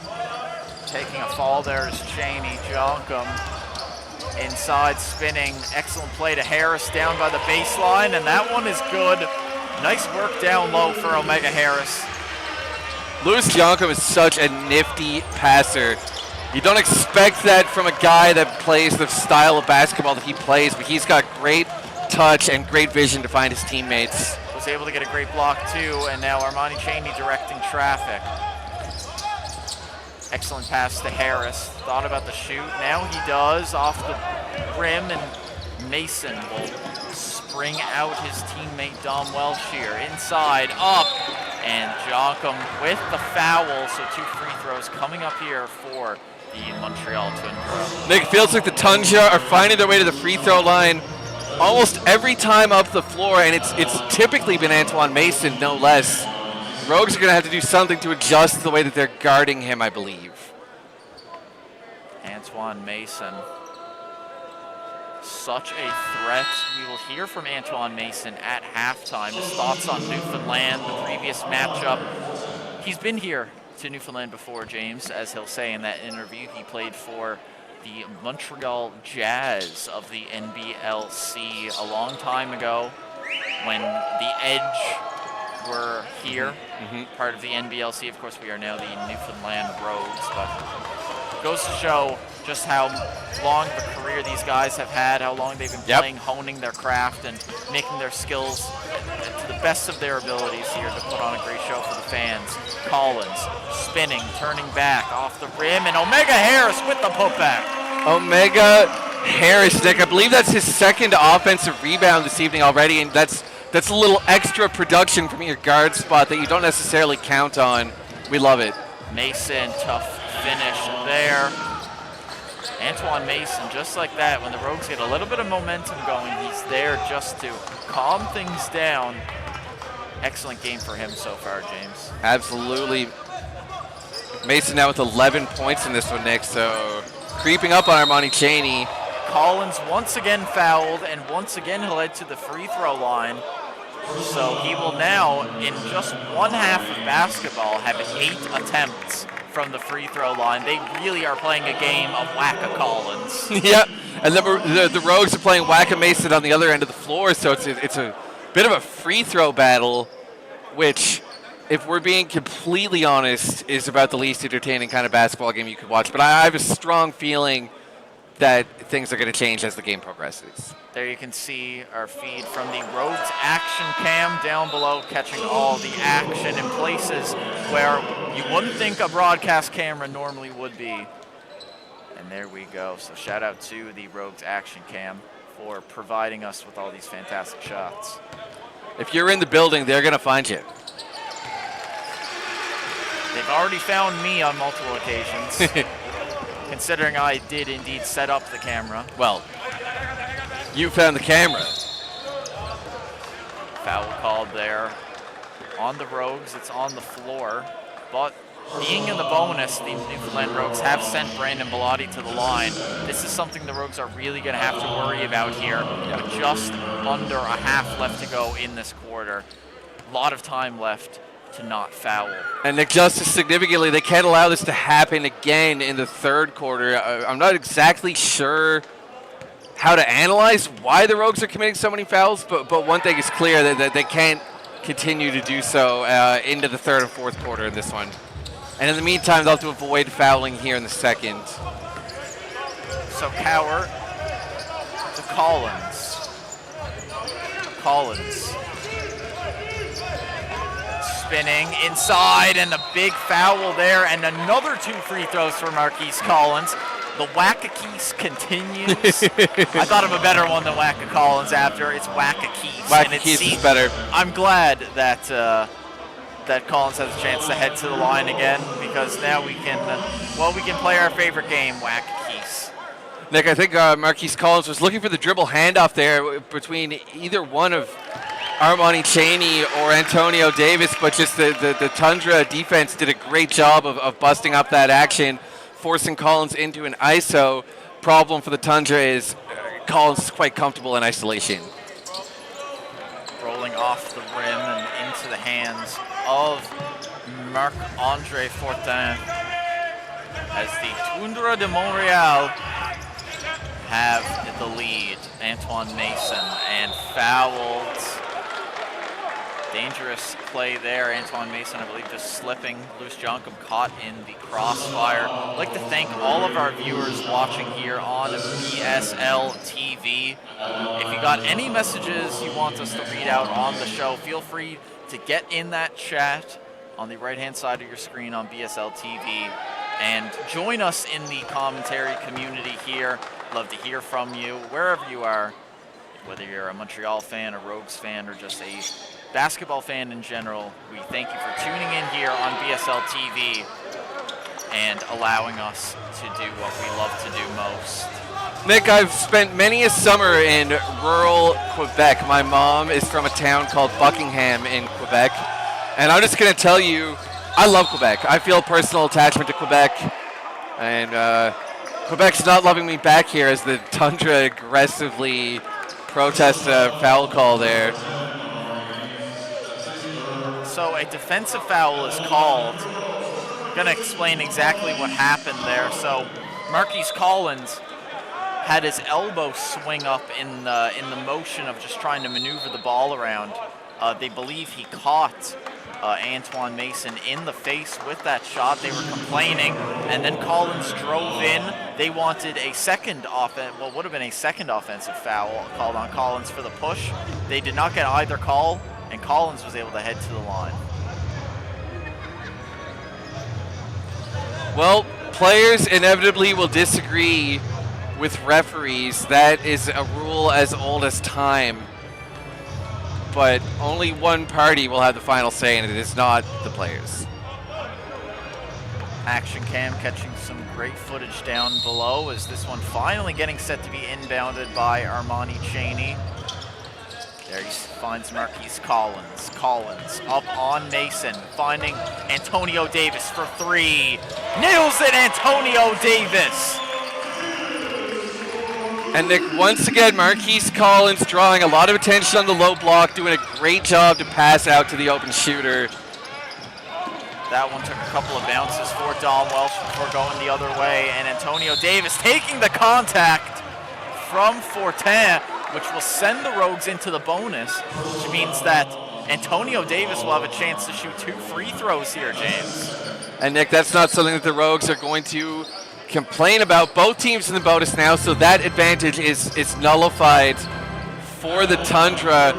Taking a fall there is Cheney Jonkum. Inside spinning, excellent play to Harris down by the baseline, and that one is good. Nice work down low for Omega Harris. Louis Jonkum is such a nifty passer. You don't expect that from a guy that plays the style of basketball that he plays, but he's got great touch and great vision to find his teammates. Was able to get a great block too, and now Armani Cheney directing traffic. Excellent pass to Harris. Thought about the shoot. Now he does off the rim, and Mason will spring out his teammate Dom Welsh here. Inside, up, and Jonkum with the foul. So 2 free throws coming up here for the Montreal Toundra. Nick, it feels like the Toundra are finding their way to the free throw line almost every time up the floor, and it's typically been Antoine Mason, no less. Rogues are going to have to do something to adjust the way that they're guarding him, I believe. Antoine Mason, such a threat. We will hear from Antoine Mason at halftime. His thoughts on Newfoundland, the previous matchup. He's been here to Newfoundland before, James, as he'll say in that interview. He played for the Montreal Jazz of the NBLC a long time ago when the Edge were here, part of the NBLC. Of course, we are now the Newfoundland Rogues, but goes to show just how long of a career these guys have had, how long they've been playing, honing their craft, and making their skills to the best of their abilities here to put on a great show for the fans. Collins spinning, turning back off the rim, and Omega Harris with the putback. Omega Harris, Nick, I believe that's his second offensive rebound this evening already, and that's a little extra production from your guard spot that you don't necessarily count on. We love it. Mason, tough finish there. Antoine Mason, just like that, when the Rogues get a little bit of momentum going, he's there just to calm things down. Excellent game for him so far, James. Absolutely. Mason now with 11 points in this one, Nick, so creeping up on Armani Cheney. Collins once again fouled, and once again he'll head to the free throw line. So he will now, in just one half of basketball, have 8 attempts from the free throw line. They really are playing a game of Whack-A-Collins. Yeah, and the Rogues are playing Whack-A-Mason on the other end of the floor, so it's a bit of a free throw battle, which, if we're being completely honest, is about the least entertaining kind of basketball game you could watch. But I have a strong feeling that things are going to change as the game progresses. There you can see our feed from the Rogues action cam down below, catching all the action in places where you wouldn't think a broadcast camera normally would be. And there we go. So shout out to the Rogues action cam for providing us with all these fantastic shots. If you're in the building, they're going to find you. They've already found me on multiple occasions, considering I did indeed set up the camera. Well, you found the camera. Foul called there on the Rogues. It's on the floor. But being in the bonus, the Newfoundland Rogues have sent Brandon Bellotti to the line. This is something the Rogues are really going to have to worry about here. With just under a half left to go in this quarter. A lot of time left to not foul. And Nick, just as significantly, they can't allow this to happen again in the third quarter. I'm not exactly sure how to analyze why the Rogues are committing so many fouls, but one thing is clear, that they can't continue to do so into the third and fourth quarter in this one. And in the meantime, they'll have to avoid fouling here in the second. So Cowher to Collins. Collins spinning inside, and a big foul there, and another 2 free throws for Marquise Collins. The Whack-A-Keese continues. I thought of a better one than Whack-A-Collins after. It's Whack-A-Keese. Whack-A-Keese is better. I'm glad that that Collins has a chance to head to the line again, because now we can play our favorite game, Whack-A-Keese. Nick, I think Marquise Collins was looking for the dribble handoff there between either one of Armani Chaney or Antonio Davis, but just the Toundra defense did a great job of busting up that action, forcing Collins into an ISO. Problem for the Toundra is Collins is quite comfortable in isolation. Rolling off the rim and into the hands of Marc-Andre Fortin as the Toundra de Montréal have the lead. Antoine Mason and fouled. Dangerous play there. Antoine Mason, I believe, just slipping. Luis Jonkum caught in the crossfire. I'd like to thank all of our viewers watching here on BSL TV. If you got any messages you want us to read out on the show, feel free to get in that chat on the right-hand side of your screen on BSL TV and join us in the commentary community here. Love to hear from you wherever you are, whether you're a Montreal fan, a Rogues fan, or just a basketball fan in general. We thank you for tuning in here on BSL TV and allowing us to do what we love to do most. Nick, I've spent many a summer in rural Quebec. My mom is from a town called Buckingham in Quebec. And I'm just going to tell you, I love Quebec. I feel a personal attachment to Quebec. And Quebec's not loving me back here as the Toundra aggressively protests a foul call there. So a defensive foul is called. I'm going to explain exactly what happened there. So Marquise Collins had his elbow swing up in the motion of just trying to maneuver the ball around. They believe he caught Antoine Mason in the face with that shot. They were complaining, and then Collins drove in. They wanted a second would have been a second offensive foul called on Collins for the push. They did not get either call, and Collins was able to head to the line. Well, players inevitably will disagree with referees. That is a rule as old as time. But only one party will have the final say, and it is not the players. Action cam catching some great footage down below as this one finally getting set to be inbounded by Armani Chaney. There he finds Marquise Collins. Collins up on Mason, finding Antonio Davis for 3. Nails it, Antonio Davis! And Nick, once again, Marquise Collins drawing a lot of attention on the low block, doing a great job to pass out to the open shooter. That one took a couple of bounces for Dom Welsh before going the other way, and Antonio Davis taking the contact from Fortin, which will send the Rogues into the bonus, which means that Antonio Davis will have a chance to shoot 2 free throws here, James. And Nick, that's not something that the Rogues are going to complain about. Both teams in the bonus now, so that advantage is nullified for the Toundra.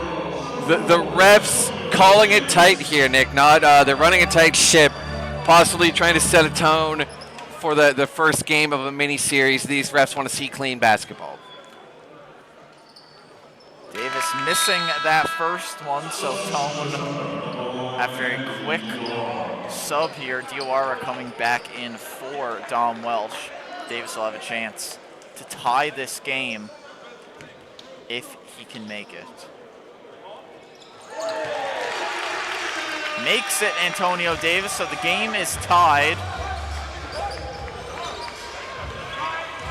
The refs calling it tight here, Nick. They're running a tight ship, possibly trying to set a tone for the first game of a mini-series. These refs want to see clean basketball. Davis missing that first one, so Tone, after a quick sub here, Diawara coming back in for Dom Welsh. Davis will have a chance to tie this game if he can make it. Makes it Antonio Davis, so the game is tied.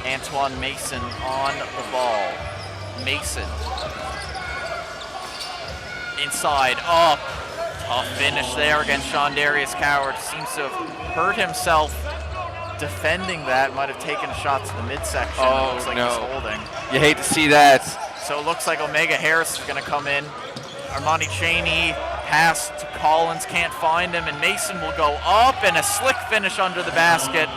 Antoine Mason on the ball. Mason. Inside, up. Tough finish there against Sean Darius Coward. Seems to have hurt himself defending that. Might have taken a shot to the midsection. Oh, looks like no. he's holding. You hate to see that. So it looks like Omega Harris is going to come in. Armani Chaney Pass to Collins, can't find him, and Mason will go up, and a slick finish under the basket.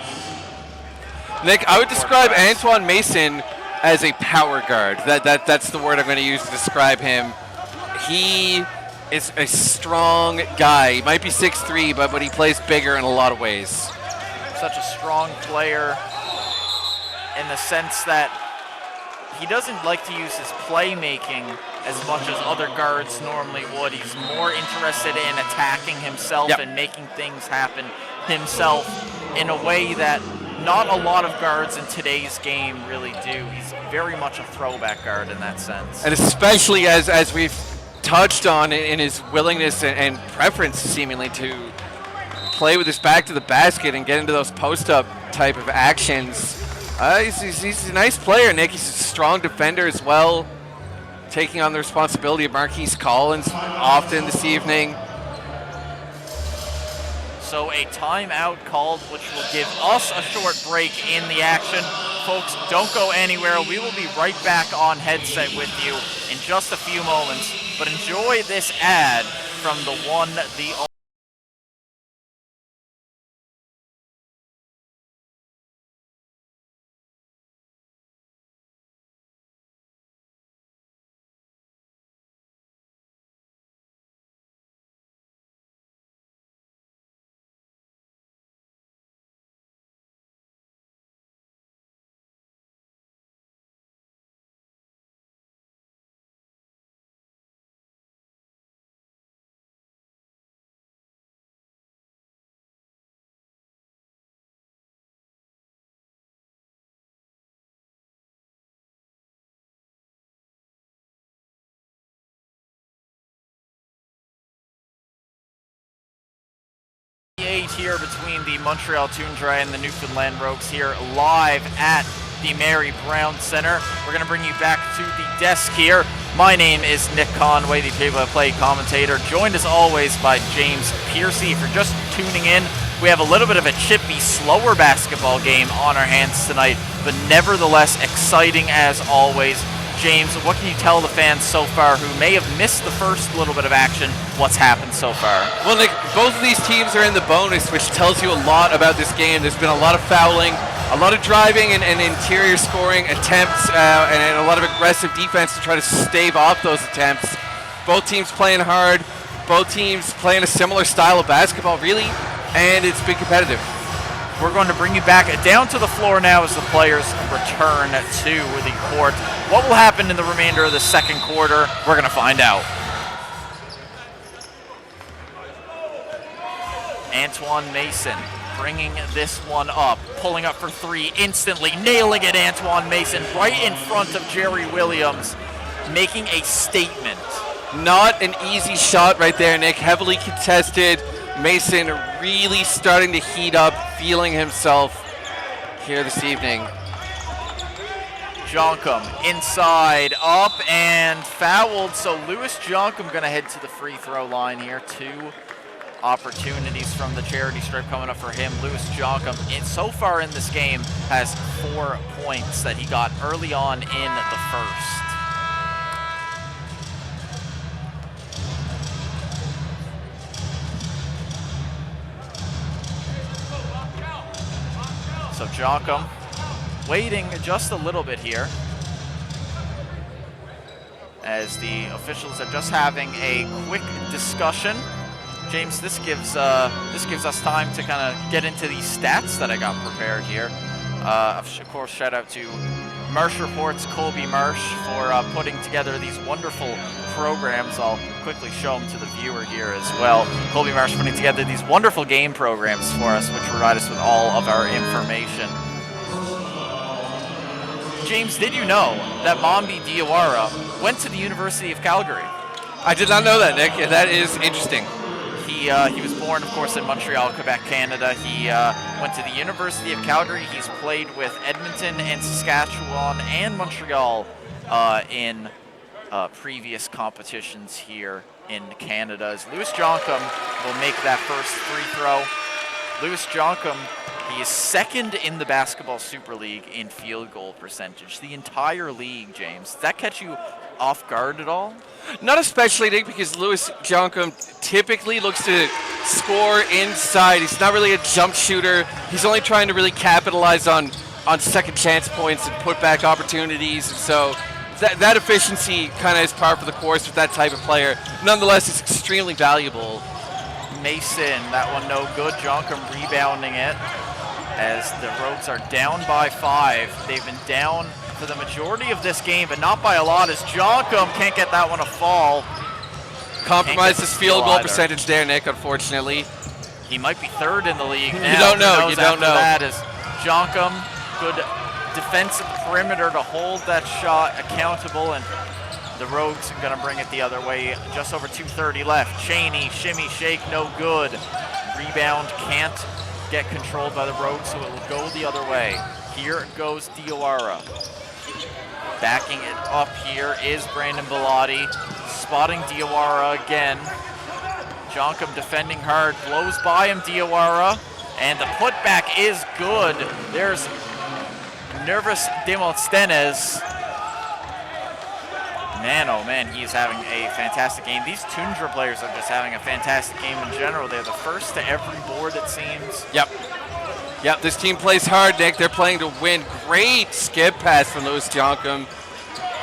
Nick, I would describe Antoine Mason as a power guard. That's the word I'm going to use to describe him. He is a strong guy. He might be 6'3", but he plays bigger in a lot of ways. Such a strong player in the sense that he doesn't like to use his playmaking as much as other guards normally would. He's more interested in attacking himself and making things happen himself in a way that not a lot of guards in today's game really do. He's very much a throwback guard in that sense. And especially as we've touched on in his willingness and preference seemingly to play with his back to the basket and get into those post-up type of actions. He's a nice player, Nick. He's a strong defender as well, taking on the responsibility of Marquise Collins often this evening. So a timeout called, which will give us a short break in the action. Folks, don't go anywhere. We will be right back on headset with you in just a few moments. But enjoy this ad from the one, the only. Here between the Montreal Toundra and the Newfoundland Rogues here live at the Mary Brown Center. We're going to bring you back to the desk here. My name is Nick Conway, the play-by-play commentator, joined as always by James Piercy. If you're just tuning in, we have a little bit of a chippy, slower basketball game on our hands tonight, but nevertheless exciting as always. James, what can you tell the fans so far who may have missed the first little bit of action? What's happened so far? Well, Nick, both of these teams are in the bonus, which tells you a lot about this game. There's been a lot of fouling, a lot of driving and interior scoring attempts, and a lot of aggressive defense to try to stave off those attempts. Both teams playing hard, both teams playing a similar style of basketball, really, and it's been competitive. We're going to bring you back down to the floor now as the players return to the court. What will happen in the remainder of the second quarter? We're going to find out. Antoine Mason bringing this one up, pulling up for three instantly, nailing it. Antoine Mason right in front of Jerry Williams, making a statement. Not an easy shot right there, Nick. Heavily contested. Mason really starting to heat up, feeling himself here this evening. Jonkum inside, up, and fouled. So Lewis Jonkum going to head to the free throw line here. 2 opportunities from the charity stripe coming up for him. Lewis Jonkum, so far in this game, has 4 points that he got early on in the first. So Jonkum waiting just a little bit here as the officials are just having a quick discussion. James, this gives us time to kind of get into these stats that I got prepared here. Of course, shout out to Marsh Reports, Colby Marsh, for putting together these wonderful programs. I'll quickly show them to the viewer here as well. Colby Marsh putting together these wonderful game programs for us, which provide us with all of our information. James, did you know that Mambi Diawara went to the University of Calgary? I did not know that, Nick. That is interesting. He was born, of course, in Montreal, Quebec, Canada. He went to the University of Calgary. He's played with Edmonton and Saskatchewan and Montreal in previous competitions here in Canada. As Lewis Jonkum will make that first free throw. Lewis Jonkum He is second in the Basketball Super League in field goal percentage. The entire league, James. Does that catch you off guard at all? Not especially, Nick, because Louis Joncom typically looks to score inside. He's not really a jump shooter. He's only trying to really capitalize on second chance points and put back opportunities. And so that efficiency kind of is par for the course with that type of player. Nonetheless, it's extremely valuable. Mason, that one no good. Joncom rebounding it as the Rogues are down by 5. They've been down for the majority of this game, but not by a lot, as Joncom can't get that one to fall. Compromised his field goal percentage there, Nick, unfortunately. He might be third in the league now. You don't know. You don't know. That is Joncom, good defensive perimeter to hold that shot accountable, and the Rogues are going to bring it the other way. Just over 2:30 left. Cheney, shimmy, shake, no good. Rebound can't get controlled by the Rogues, so it will go the other way. Here goes Diawara. Backing it up here is Brandon Bellotti. Spotting Diawara again. Joncom defending hard, blows by him, Diawara. And the putback is good. There's Nervous Demosthenes. Man, oh man, he's having a fantastic game. These Toundra players are just having a fantastic game in general. They're the first to every board, it seems. Yep, this team plays hard, Nick. They're playing to win. Great skip pass from Louis Joncom.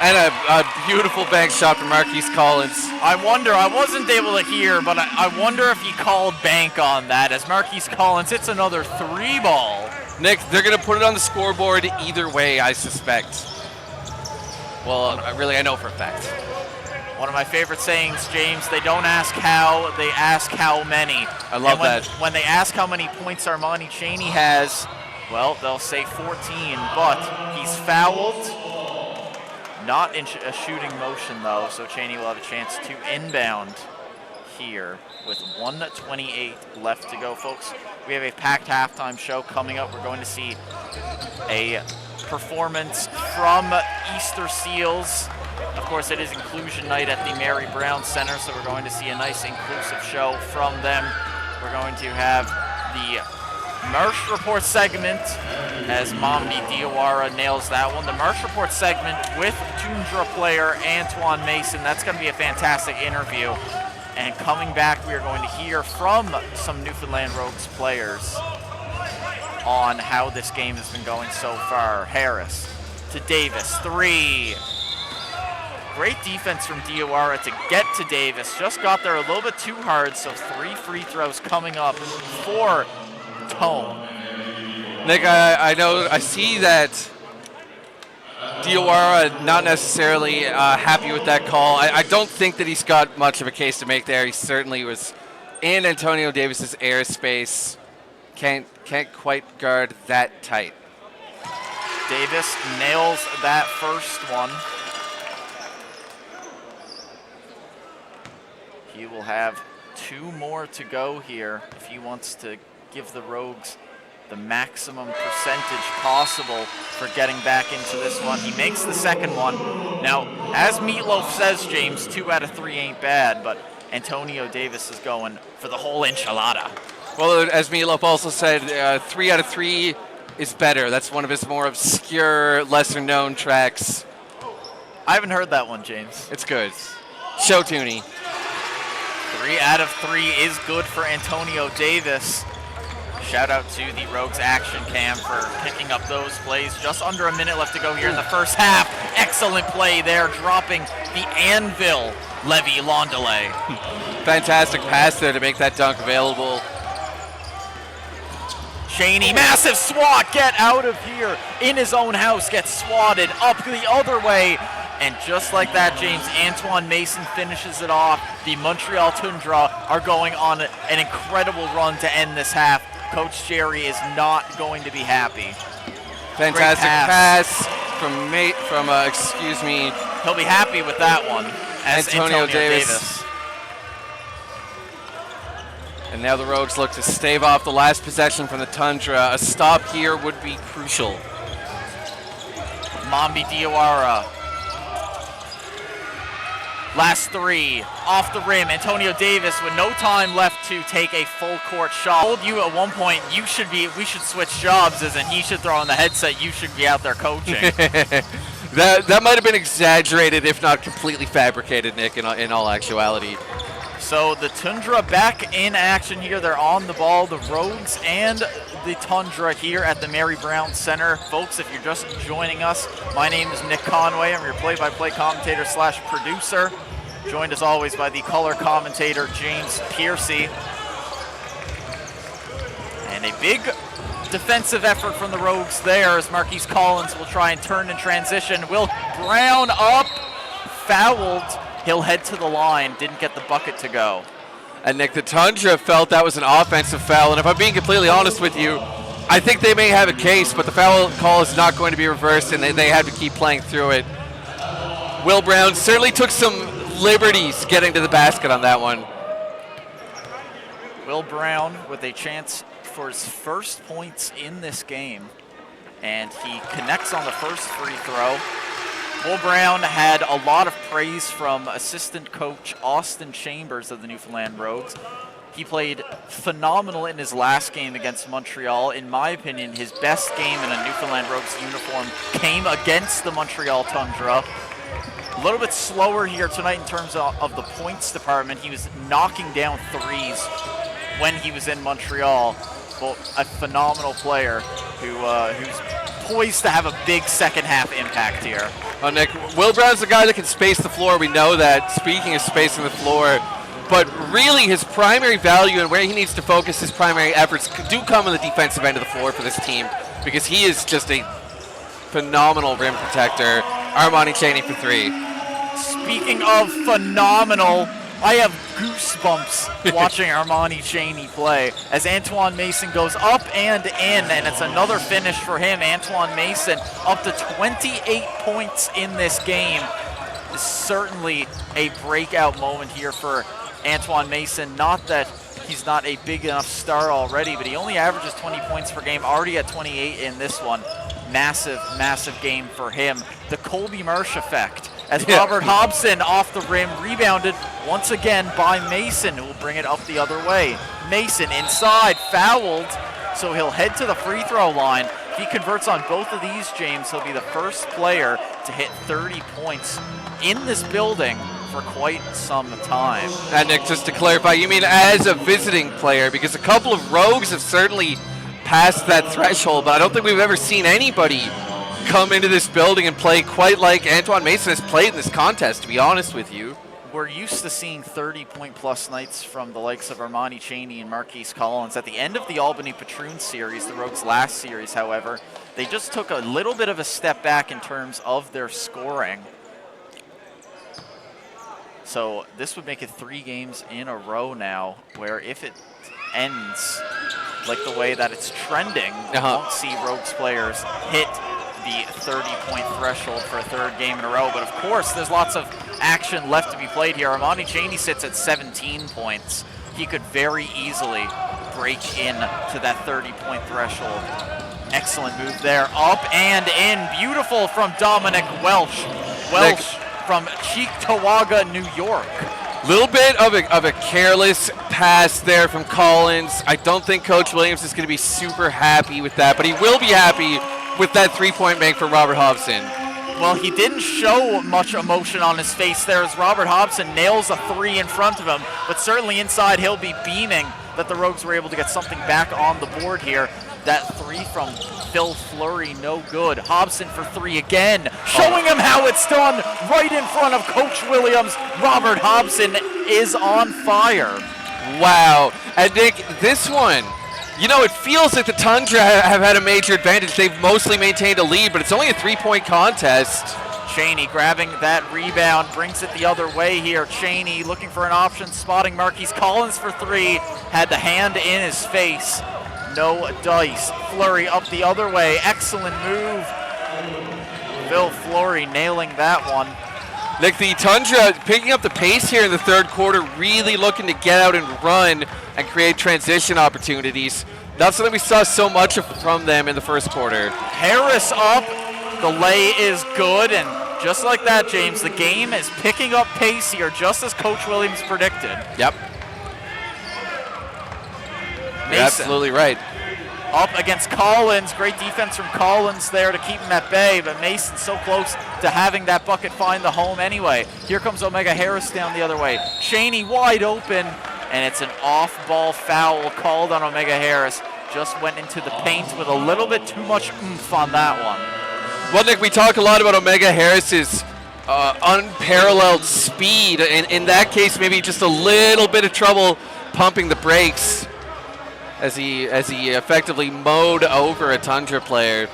And a beautiful bank shot from Marquise Collins. I wonder, I wasn't able to hear, but I wonder if he called bank on that as Marquise Collins hits another 3-ball. Nick, they're going to put it on the scoreboard either way, I suspect. Well, I know for a fact. One of my favorite sayings, James, they don't ask how, they ask how many. I love that. When they ask how many points Armani Cheney has, well, they'll say 14, but he's fouled. Not in a shooting motion, though, so Cheney will have a chance to inbound here with 1:28 left to go, folks. We have a packed halftime show coming up. We're going to see a performance from Easter Seals. Of course, it is inclusion night at the Mary Brown Center, so we're going to see a nice inclusive show from them. We're going to have the Marsh Report segment as Mamdi Diawara nails that one. The Marsh Report segment with Toundra player Antoine Mason. That's going to be a fantastic interview. And coming back, we are going to hear from some Newfoundland Rogues players on how this game has been going so far. Harris to Davis, 3. Great defense from Diawara to get to Davis. Just got there a little bit too hard, so 3 free throws coming up for Tone. Nick, I see that Diawara not necessarily happy with that call. I don't think that he's got much of a case to make there. He certainly was in Antonio Davis's airspace. Can't quite guard that tight. Davis nails that first one. He will have 2 more to go here if he wants to give the Rogues the maximum percentage possible for getting back into this one. He makes the second one. Now, as Meatloaf says, James, 2 out of 3 ain't bad, but Antonio Davis is going for the whole enchilada. Well, as Meatloaf also said, 3 out of 3 is better. That's one of his more obscure, lesser-known tracks. I haven't heard that one, James. It's good. Show tuney. 3 out of 3 is good for Antonio Davis. Shout out to the Rogues Action Cam for picking up those plays. Just under a minute left to go here in the first half. Excellent play there, dropping the anvil, Levi Londelay. Fantastic pass there to make that dunk available. Cheney, massive swat, get out of here. In his own house, gets swatted up the other way. And just like that, James, Antoine Mason finishes it off. The Montreal Toundra are going on an incredible run to end this half. Coach Jerry is not going to be happy. Fantastic pass from He'll be happy with that one as Antonio Davis. And now the Rogues look to stave off the last possession from the Toundra. A stop here would be crucial. Mambi Diawara. Last three, off the rim. Antonio Davis with no time left to take a full court shot. I told you at one point we should switch jobs, as in he should throw on the headset, you should be out there coaching. That might have been exaggerated, if not completely fabricated, Nick, in all actuality. So the Toundra back in action here. They're on the ball, the Rogues and the Toundra here at the Mary Brown Center. Folks, if you're just joining us, my name is Nick Conway. I'm your play-by-play commentator / producer. Joined as always by the color commentator, James Piercy. And a big defensive effort from the Rogues there as Marquise Collins will try and turn in transition. Will Brown up, fouled. He'll head to the line, didn't get the bucket to go. And Nick, the Toundra felt that was an offensive foul, and if I'm being completely honest with you, I think they may have a case, but the foul call is not going to be reversed, and they had to keep playing through it. Will Brown certainly took some liberties getting to the basket on that one. Will Brown with a chance for his first points in this game, and he connects on the first free throw. Will Brown had a lot of praise from assistant coach Austin Chambers of the Newfoundland Rogues. He played phenomenal in his last game against Montreal. In my opinion, his best game in a Newfoundland Rogues uniform came against the Montreal Toundra. A little bit slower here tonight in terms of the points department. He was knocking down threes when he was in Montreal. But a phenomenal player who's poised to have a big second half impact here. Oh, Nick, Will Brown's the guy that can space the floor. We know that. Speaking of spacing the floor, but really his primary value and where he needs to focus his primary efforts do come on the defensive end of the floor for this team, because he is just a phenomenal rim protector. Armani Chaney for three. Speaking of phenomenal, I have goosebumps watching Armani Chaney play as Antoine Mason goes up and in, and it's another finish for him. Antoine Mason up to 28 points in this game. Is certainly a breakout moment here for Antoine Mason. Not that he's not a big enough star already, but he only averages 20 points per game, already at 28 in this one. Massive, massive game for him. The Colby Marsh effect. As Robert Hobson off the rim, rebounded once again by Mason, who will bring it up the other way. Mason inside, fouled, so he'll head to the free throw line. If he converts on both of these, James, he'll be the first player to hit 30 points in this building for quite some time. And Nick, just to clarify, you mean as a visiting player? Because a couple of Rogues have certainly passed that threshold, but I don't think we've ever seen anybody come into this building and play quite like Antoine Mason has played in this contest, to be honest with you. We're used to seeing 30-point-plus nights from the likes of Armani Chaney and Marquise Collins. At the end of the Albany Patroon series, the Rogues' last series, however, they just took a little bit of a step back in terms of their scoring. So this would make it 3 games in a row now, where if it ends like the way that it's trending, we won't see Rogues players hit the 30-point threshold for a 3rd game in a row. But of course, there's lots of action left to be played here. Armani Chaney sits at 17 points. He could very easily break in to that 30-point threshold. Excellent move there. Up and in. Beautiful from Dominic Welch. Welch from Cheektowaga, New York. Little bit of a careless pass there from Collins. I don't think Coach Williams is going to be super happy with that, but he will be happy with that 3-point make for Robert Hobson. Well, he didn't show much emotion on his face there as Robert Hobson nails a 3 in front of him, but certainly inside he'll be beaming that the Rogues were able to get something back on the board here. That 3 from Phil Fleury, no good. Hobson for 3 again, showing him how it's done right in front of Coach Williams. Robert Hobson is on fire. Wow. And Nick, this one, you know, it feels like the Toundra have had a major advantage. They've mostly maintained a lead, but it's only a 3-point contest. Chaney grabbing that rebound, brings it the other way here. Chaney looking for an option, spotting Marquise Collins for 3, had the hand in his face. No dice. Fleury up the other way. Excellent move. Phil Fleury nailing that one. Nick, the Toundra picking up the pace here in the 3rd quarter, really looking to get out and run and create transition opportunities. Not something we saw so much from them in the 1st quarter. Harris up. The lay is good, and Just like that, James, the game is picking up pace here, just as Coach Williams predicted. Yep. Mason. You're absolutely right. Up against Collins. Great defense from Collins there to keep him at bay, but Mason so close to having that bucket find the home anyway. Here comes Omega Harris down the other way. Cheney wide open, and it's an off-ball foul called on Omega Harris. Just went into the paint with a little bit too much oomph on that one. Well, Nick, we talk a lot about Omega Harris's unparalleled speed. In that case, maybe just a little bit of trouble pumping the brakes as he effectively mowed over a Toundra player.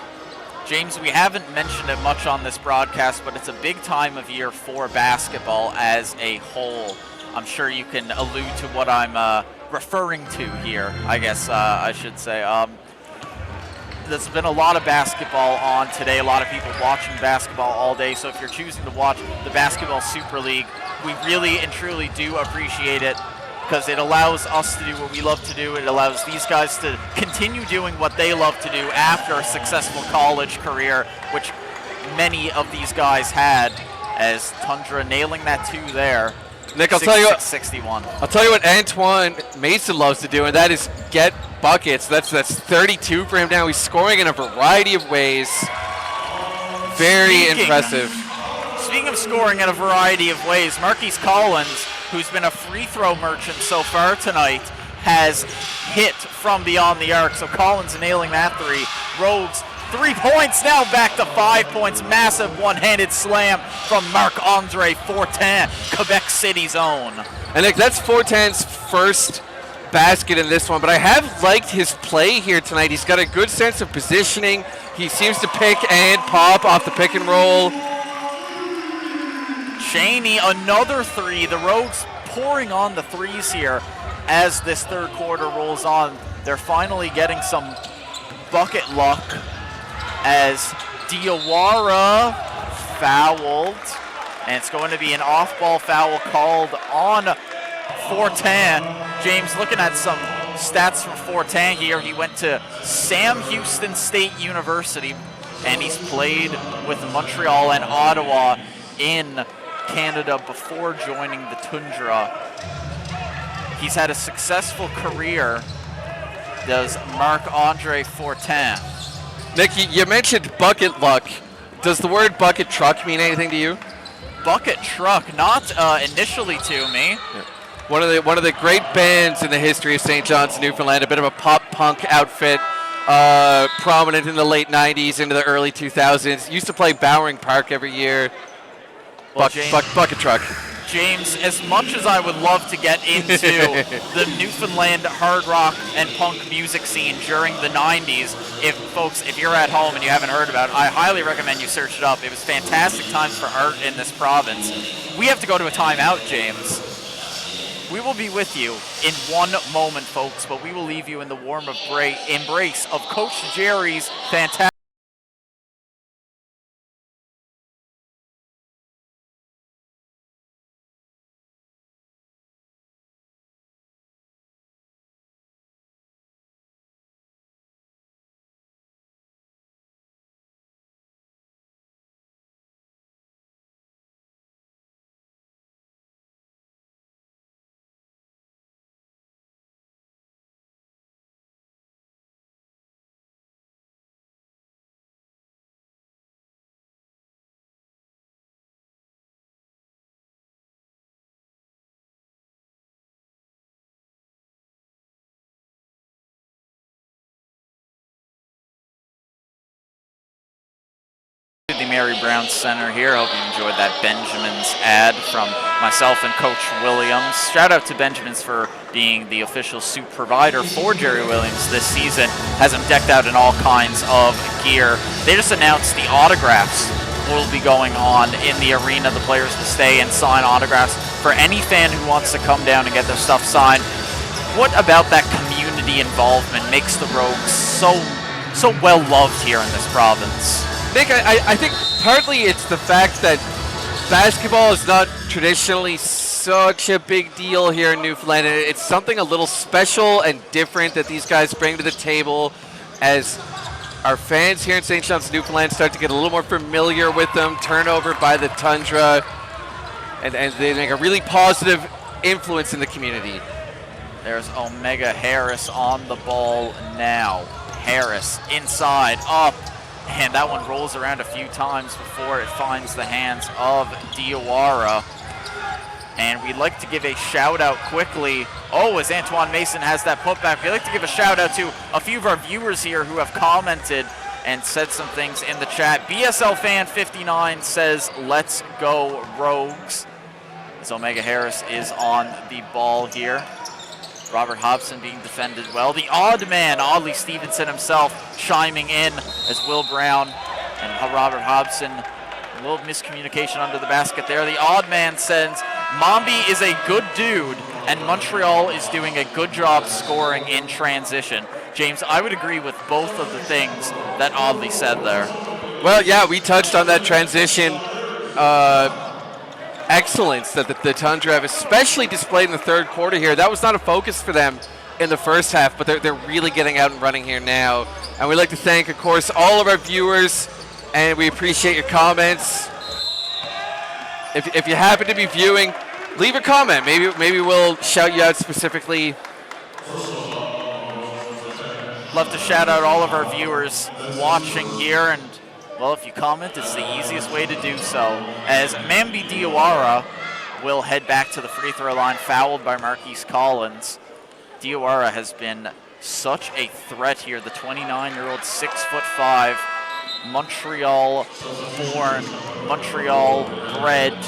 James, we haven't mentioned it much on this broadcast, but it's a big time of year for basketball as a whole. I'm sure you can allude to what I'm referring to here, I guess I should say. There's been a lot of basketball on today, a lot of people watching basketball all day, so if you're choosing to watch the Basketball Super League, we really and truly do appreciate it, because it allows us to do what we love to do. It allows these guys to continue doing what they love to do after a successful college career, which many of these guys had, as Toundra nailing that 2 there. Nick, I'll tell you what, 61. I'll tell you what Antoine Mason loves to do, and that is get buckets. That's 32 for him now. He's scoring in a variety of ways. Very impressive. Speaking of scoring in a variety of ways, Marquise Collins, who's been a free throw merchant so far tonight, has hit from beyond the arc. So Collins nailing that 3. Rogues 3 points, now back to 5 points. Massive one-handed slam from Marc-Andre Fortin, Quebec City's own. And Nick, that's Fortin's first basket in this one, but I have liked his play here tonight. He's got a good sense of positioning. He seems to pick and pop off the pick and roll. Cheney, another 3. The Rogues pouring on the 3s here as this third quarter rolls on. They're finally getting some bucket luck as Diawara fouled, and it's going to be an off-ball foul called on Fortin. James, looking at some stats from Fortin here, he went to Sam Houston State University, and he's played with Montreal and Ottawa in Canada before joining the Toundra. He's had a successful career, does Marc-Andre Fortin. Nick, you mentioned bucket luck. Does the word bucket truck mean anything to you? Bucket truck, not initially to me. Yeah. One of the great bands in the history of St. John's, Newfoundland, a bit of a pop punk outfit, prominent in the late 90s into the early 2000s. Used to play Bowring Park every year. Well, bucket truck. James, as much as I would love to get into the Newfoundland hard rock and punk music scene during the 90s, if you're at home and you haven't heard about it, I highly recommend you search it up. It was fantastic times for art in this province. We have to go to a timeout, James. We will be with you in one moment, folks, but we will leave you in the warm embrace of Coach Jerry's fantastic the Mary Brown Center here. Hope you enjoyed that Benjamin's ad from myself and Coach Williams. Shout out to Benjamin's for being the official suit provider for Jerry Williams this season. Has him decked out in all kinds of gear. They just announced the autographs will be going on in the arena. The players will stay and sign autographs for any fan who wants to come down and get their stuff signed. What about that community involvement makes the Rogues so well loved here in this province? Nick, I think partly it's the fact that basketball is not traditionally such a big deal here in Newfoundland. It's something a little special and different that these guys bring to the table as our fans here in St. John's, Newfoundland start to get a little more familiar with them. Turnover by the Toundra, and they make a really positive influence in the community. There's Omega Harris on the ball now. Harris inside, up, and that one rolls around a few times before it finds the hands of Diawara. And we'd like to give a shout out quickly. Oh, as Antoine Mason has that putback, we'd like to give a shout out to a few of our viewers here who have commented and said some things in the chat. BSL Fan 59 says, "Let's go Rogues." As Omega Harris is on the ball here. Robert Hobson being defended well. The odd man, Audley Stevenson himself, chiming in as Will Brown and Robert Hobson. A little miscommunication under the basket there. The odd man says, "Mombi is a good dude, and Montreal is doing a good job scoring in transition." James, I would agree with both of the things that Audley said there. Well, yeah, we touched on that transition excellence that the Toundra have especially displayed in the third quarter here. That was not a focus for them in the first half, but they're really getting out and running here now. And we'd like to thank, of course, all of our viewers, and we appreciate your comments. If you happen to be viewing, leave a comment. Maybe we'll shout you out specifically. Love to shout out all of our viewers watching here, and well, if you comment, it's the easiest way to do so. As Mambi Diawara will head back to the free throw line, fouled by Marquise Collins. Diawara has been such a threat here. The 29-year-old, 6'5", Montreal-born, Montreal-bred,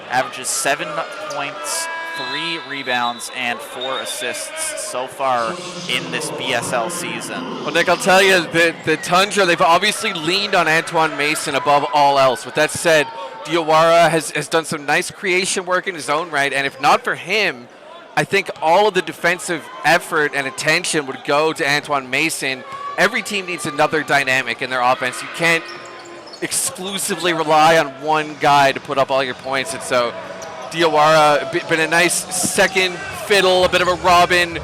averages 7 points, 3 rebounds, and 4 assists so far in this BSL season. Well, Nick, I'll tell you, the Toundra, they've obviously leaned on Antoine Mason above all else. With that said, Diawara has done some nice creation work in his own right, and if not for him, I think all of the defensive effort and attention would go to Antoine Mason. Every team needs another dynamic in their offense. You can't exclusively rely on one guy to put up all your points, and so Diawara been a nice second fiddle, a bit of a Robin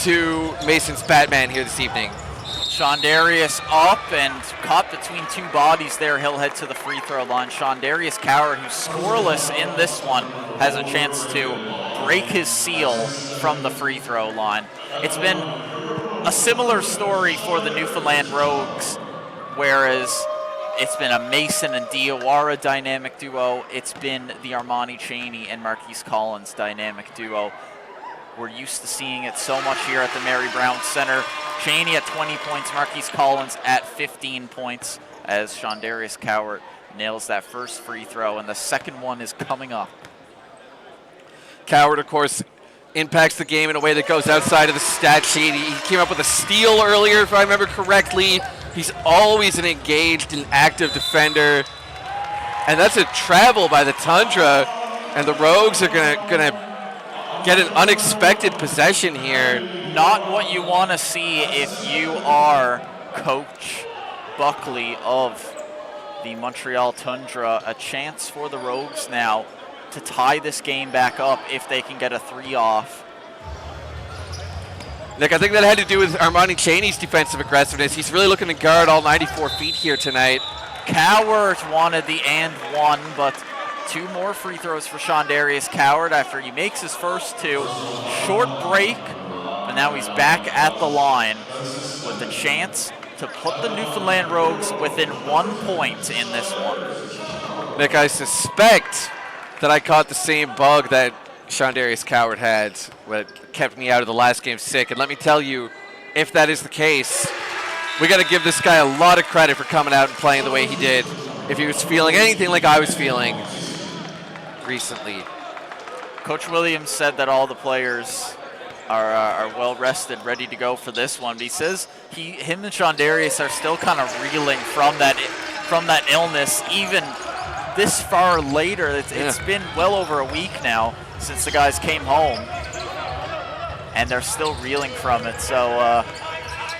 to Mason's Batman here this evening. Shondarius up and caught between two bodies there. He'll head to the free throw line. Shondarius Coward, who's scoreless in this one, has a chance to break his seal from the free throw line. It's been a similar story for the Newfoundland Rogues, whereas it's been a Mason and Diawara dynamic duo. It's been the Armani Chaney and Marquise Collins dynamic duo. We're used to seeing it so much here at the Mary Brown Center. Chaney at 20 points, Marquise Collins at 15 points as Shondarius Cowart nails that first free throw, and the second one is coming up. Cowart, of course, impacts the game in a way that goes outside of the stat sheet. He came up with a steal earlier, if I remember correctly. He's always an engaged and active defender. And that's a travel by the Toundra, and the Rogues are gonna get an unexpected possession here. Not what you want to see if you are Coach Buckley of the Montreal Toundra. A chance for the Rogues now to tie this game back up if they can get a 3 off. Nick, I think that had to do with Armani Chaney's defensive aggressiveness. He's really looking to guard all 94 feet here tonight. Cowart wanted the and one, but 2 more free throws for Shondarius Cowart after he makes his first 2. Short break, and now he's back at the line with the chance to put the Newfoundland Rogues within 1 point in this one. Nick, I suspect that I caught the same bug that Shondarius Cowart had, what kept me out of the last game sick. And let me tell you, if that is the case, we got to give this guy a lot of credit for coming out and playing the way he did. If he was feeling anything like I was feeling recently. Coach Williams said that all the players are well rested, ready to go for this one. But he says him and Shondarius are still kind of reeling from that illness, even this far later. It's been well over a week now since the guys came home, and they're still reeling from it. So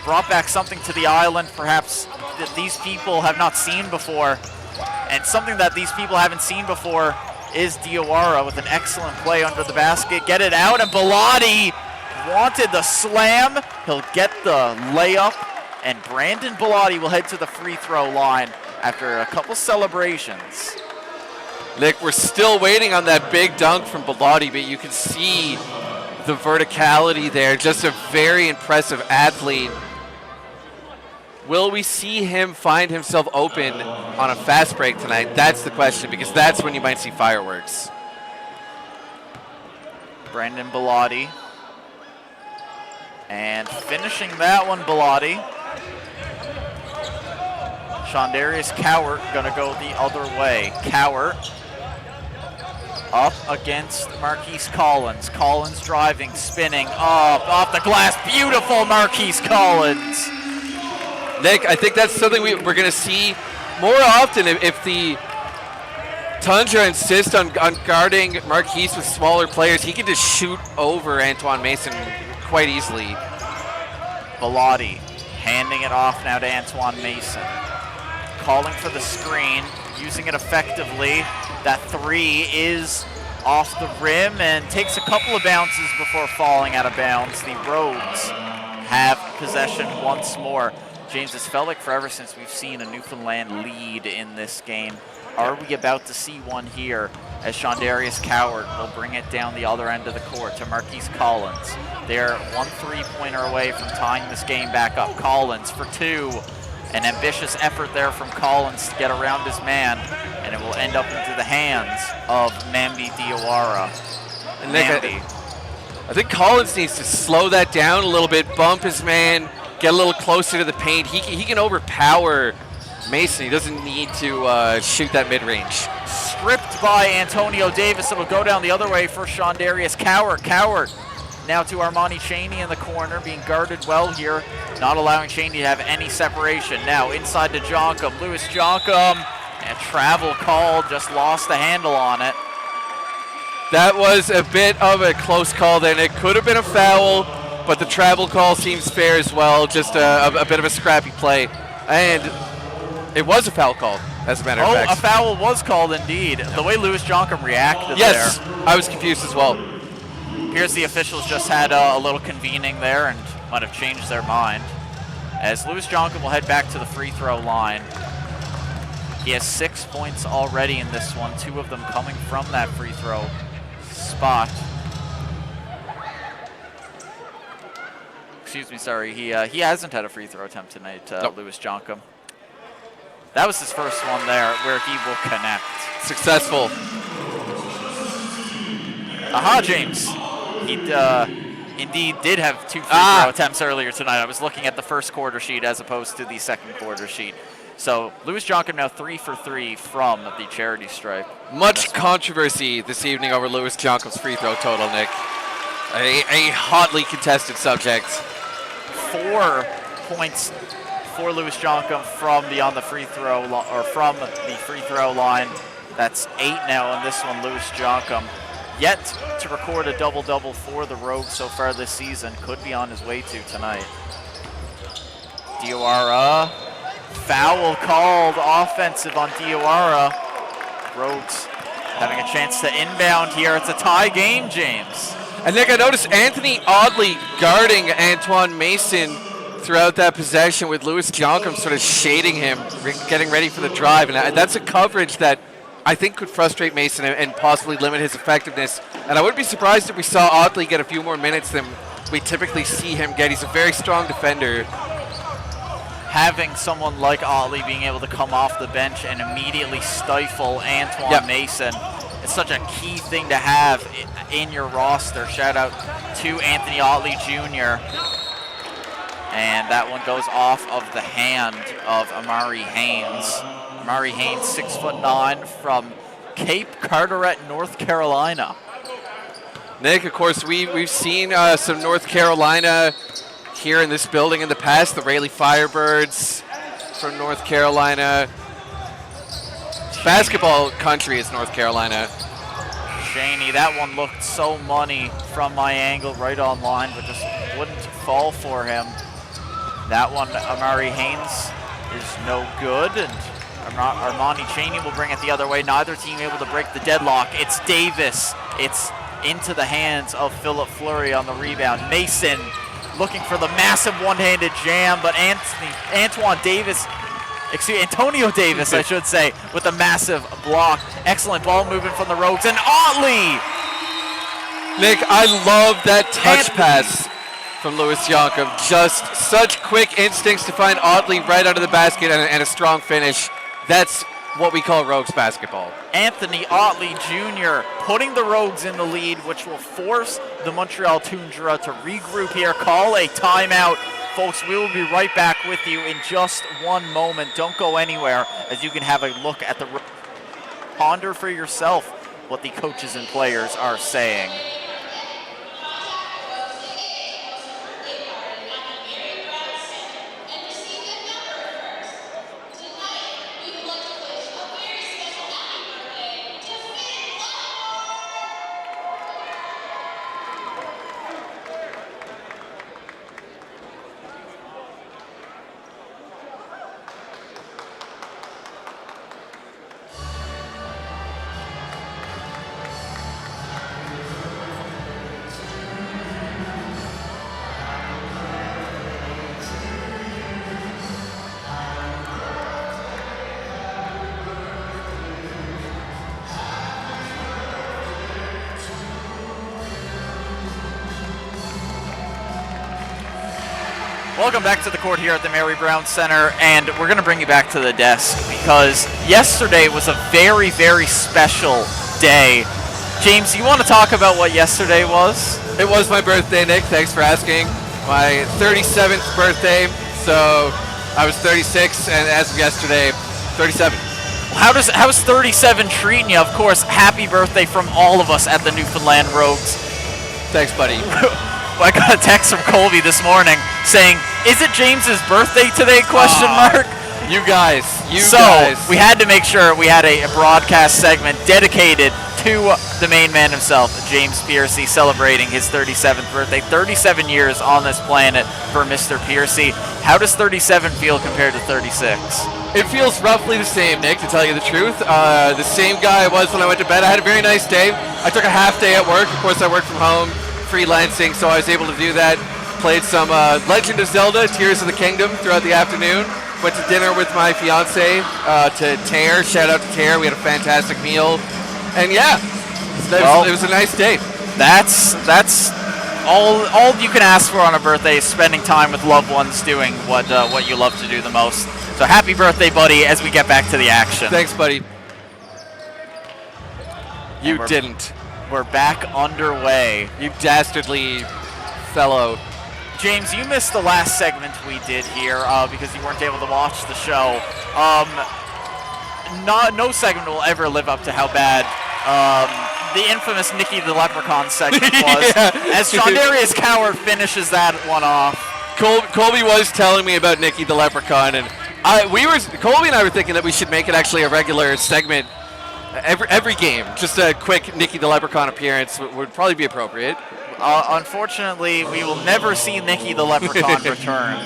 brought back something to the island perhaps that these people have not seen before, and something that these people haven't seen before is Diawara with an excellent play under the basket. Get it out, and Bellotti wanted the slam. He'll get the layup And Brandon Bellotti will head to the free throw line after a couple celebrations. Nick, we're still waiting on that big dunk from Bellotti, but you can see the verticality there. Just a very impressive athlete. Will we see him find himself open on a fast break tonight? That's the question, because that's when you might see fireworks. Brandon Bellotti. And finishing that one, Bellotti. Shondarius Cowart gonna go the other way. Cowart up against Marquise Collins. Collins driving, spinning, up, off the glass. Beautiful Marquise Collins. Nick, I think that's something we're going to see more often if the Toundra insists on guarding Marquise with smaller players. He can just shoot over Antoine Mason quite easily. Bellotti handing it off now to Antoine Mason. Calling for the screen, using it effectively. That three is off the rim and takes a couple of bounces before falling out of bounds. The Rogues have possession once more. James, it's felt like forever since we've seen a Newfoundland lead in this game. Are we about to see one here as Shondarius Cowart will bring it down the other end of the court to Marquise Collins? They're 1 3-pointer away from tying this game back up. Collins for two. An ambitious effort there from Collins to get around his man, and it will end up into the hands of Mambi Diawara. And Nick, I think Collins needs to slow that down a little bit, bump his man, get a little closer to the paint. He can overpower Mason. He doesn't need to shoot that mid-range. Stripped by Antonio Davis. It'll go down the other way for Shondarius Cowart. Cowart now to Armani Chaney in the corner, being guarded well here, not allowing Chaney to have any separation. Now inside to Jonkum. Lewis Jonkum, and travel call, just lost the handle on it. That was a bit of a close call then. It could have been a foul, but the travel call seems fair as well. Just a bit of a scrappy play. And it was a foul call, as a matter of fact. Oh, a foul was called indeed. The way Lewis Jonkum reacted yes, there. I was confused as well. Appears the officials just had a little convening there and might have changed their mind. As Lewis Jonkum will head back to the free throw line. He has 6 points already in this one, 2 of them coming from that free throw spot. Excuse me, sorry. He hasn't had a free throw attempt tonight, Nope. Lewis Jonkum. That was his first one there where he will connect. Successful. Aha, James. He indeed did have 2 free throw attempts earlier tonight. I was looking at the first quarter sheet as opposed to the second quarter sheet. So Lewis Jonkum now 3 for 3 from the charity stripe. Much controversy this evening over Lewis Jonkum's free throw total, Nick. A hotly contested subject. 4 points for Lewis Jonkum from beyond the free throw or from the free throw line. That's 8 now in this one. Lewis Jonkum yet to record a double-double for the Rogues so far this season. Could be on his way to tonight. Diawara, foul called, offensive on Diawara. Rogues having a chance to inbound here. It's a tie game, James. And Nick, I noticed Anthony Audley guarding Antoine Mason throughout that possession with Lewis Jonkum sort of shading him, getting ready for the drive. And that's a coverage that I think could frustrate Mason and possibly limit his effectiveness. And I wouldn't be surprised if we saw Audley get a few more minutes than we typically see him get. He's a very strong defender. Having someone like Audley being able to come off the bench and immediately stifle Antoine Mason, it's such a key thing to have in your roster. Shout out to Anthony Audley Jr. And that one goes off of the hand of Amari Haynes. Amari Haynes, 6'9", from Cape Carteret, North Carolina. Nick, of course, we've seen some North Carolina here in this building in the past. The Raleigh Firebirds from North Carolina. Basketball country is North Carolina. Shaney, that one looked so money from my angle right on line, but just wouldn't fall for him. That one, Amari Haynes, is no good, and Armani Chaney will bring it the other way. Neither team able to break the deadlock. It's Davis. It's into the hands of Philip Fleury on the rebound. Mason looking for the massive one-handed jam, but Antonio Davis, I should say, with a massive block. Excellent ball movement from the Rogues, and Otley! Nick, I love that touch pass from Louis Yankov. Just such quick instincts to find Otley right under the basket and a strong finish. That's what we call Rogues basketball. Anthony Otley Jr. putting the Rogues in the lead, which will force the Montreal Toundra to regroup here, call a timeout. Folks, we will be right back with you in just one moment. Don't go anywhere, as you can have a look at the ponder for yourself what the coaches and players are saying. Welcome back to the court here at the Mary Brown Center, and we're going to bring you back to the desk because yesterday was a very, very special day. James, you want to talk about what yesterday was? It was my birthday, Nick. Thanks for asking. My 37th birthday, so I was 36, and as of yesterday, 37. How's 37 treating you? Of course, happy birthday from all of us at the Newfoundland Rogues. Thanks, buddy. I got a text from Colby this morning saying, "Is it James's birthday today?" Question mark. You guys. So we had to make sure we had a broadcast segment dedicated to the main man himself, James Piercy, celebrating his 37th birthday. 37 years on this planet for Mr. Piercy. How does 37 feel compared to 36? It feels roughly the same, Nick, to tell you the truth. The same guy I was when I went to bed. I had a very nice day. I took a half day at work. Of course, I work from home, freelancing, so I was able to do that. Played some Legend of Zelda, Tears of the Kingdom throughout the afternoon. Went to dinner with my fiance, to Tare. Shout out to Tare. We had a fantastic meal. And yeah, it was a nice day. That's all you can ask for on a birthday, is spending time with loved ones doing what you love to do the most. So happy birthday, buddy, as we get back to the action. Thanks, buddy. You didn't. We're back underway. You dastardly fellow. James, you missed the last segment we did here because you weren't able to watch the show. No segment will ever live up to how bad the infamous Nicky the Leprechaun segment was. Yeah. As Shondarius Coward finishes that one off. Colby was telling me about Nicky the Leprechaun, and Colby and I were thinking that we should make it actually a regular segment every game. Just a quick Nicky the Leprechaun appearance would probably be appropriate. Unfortunately, we will never see Nicky the Leprechaun return,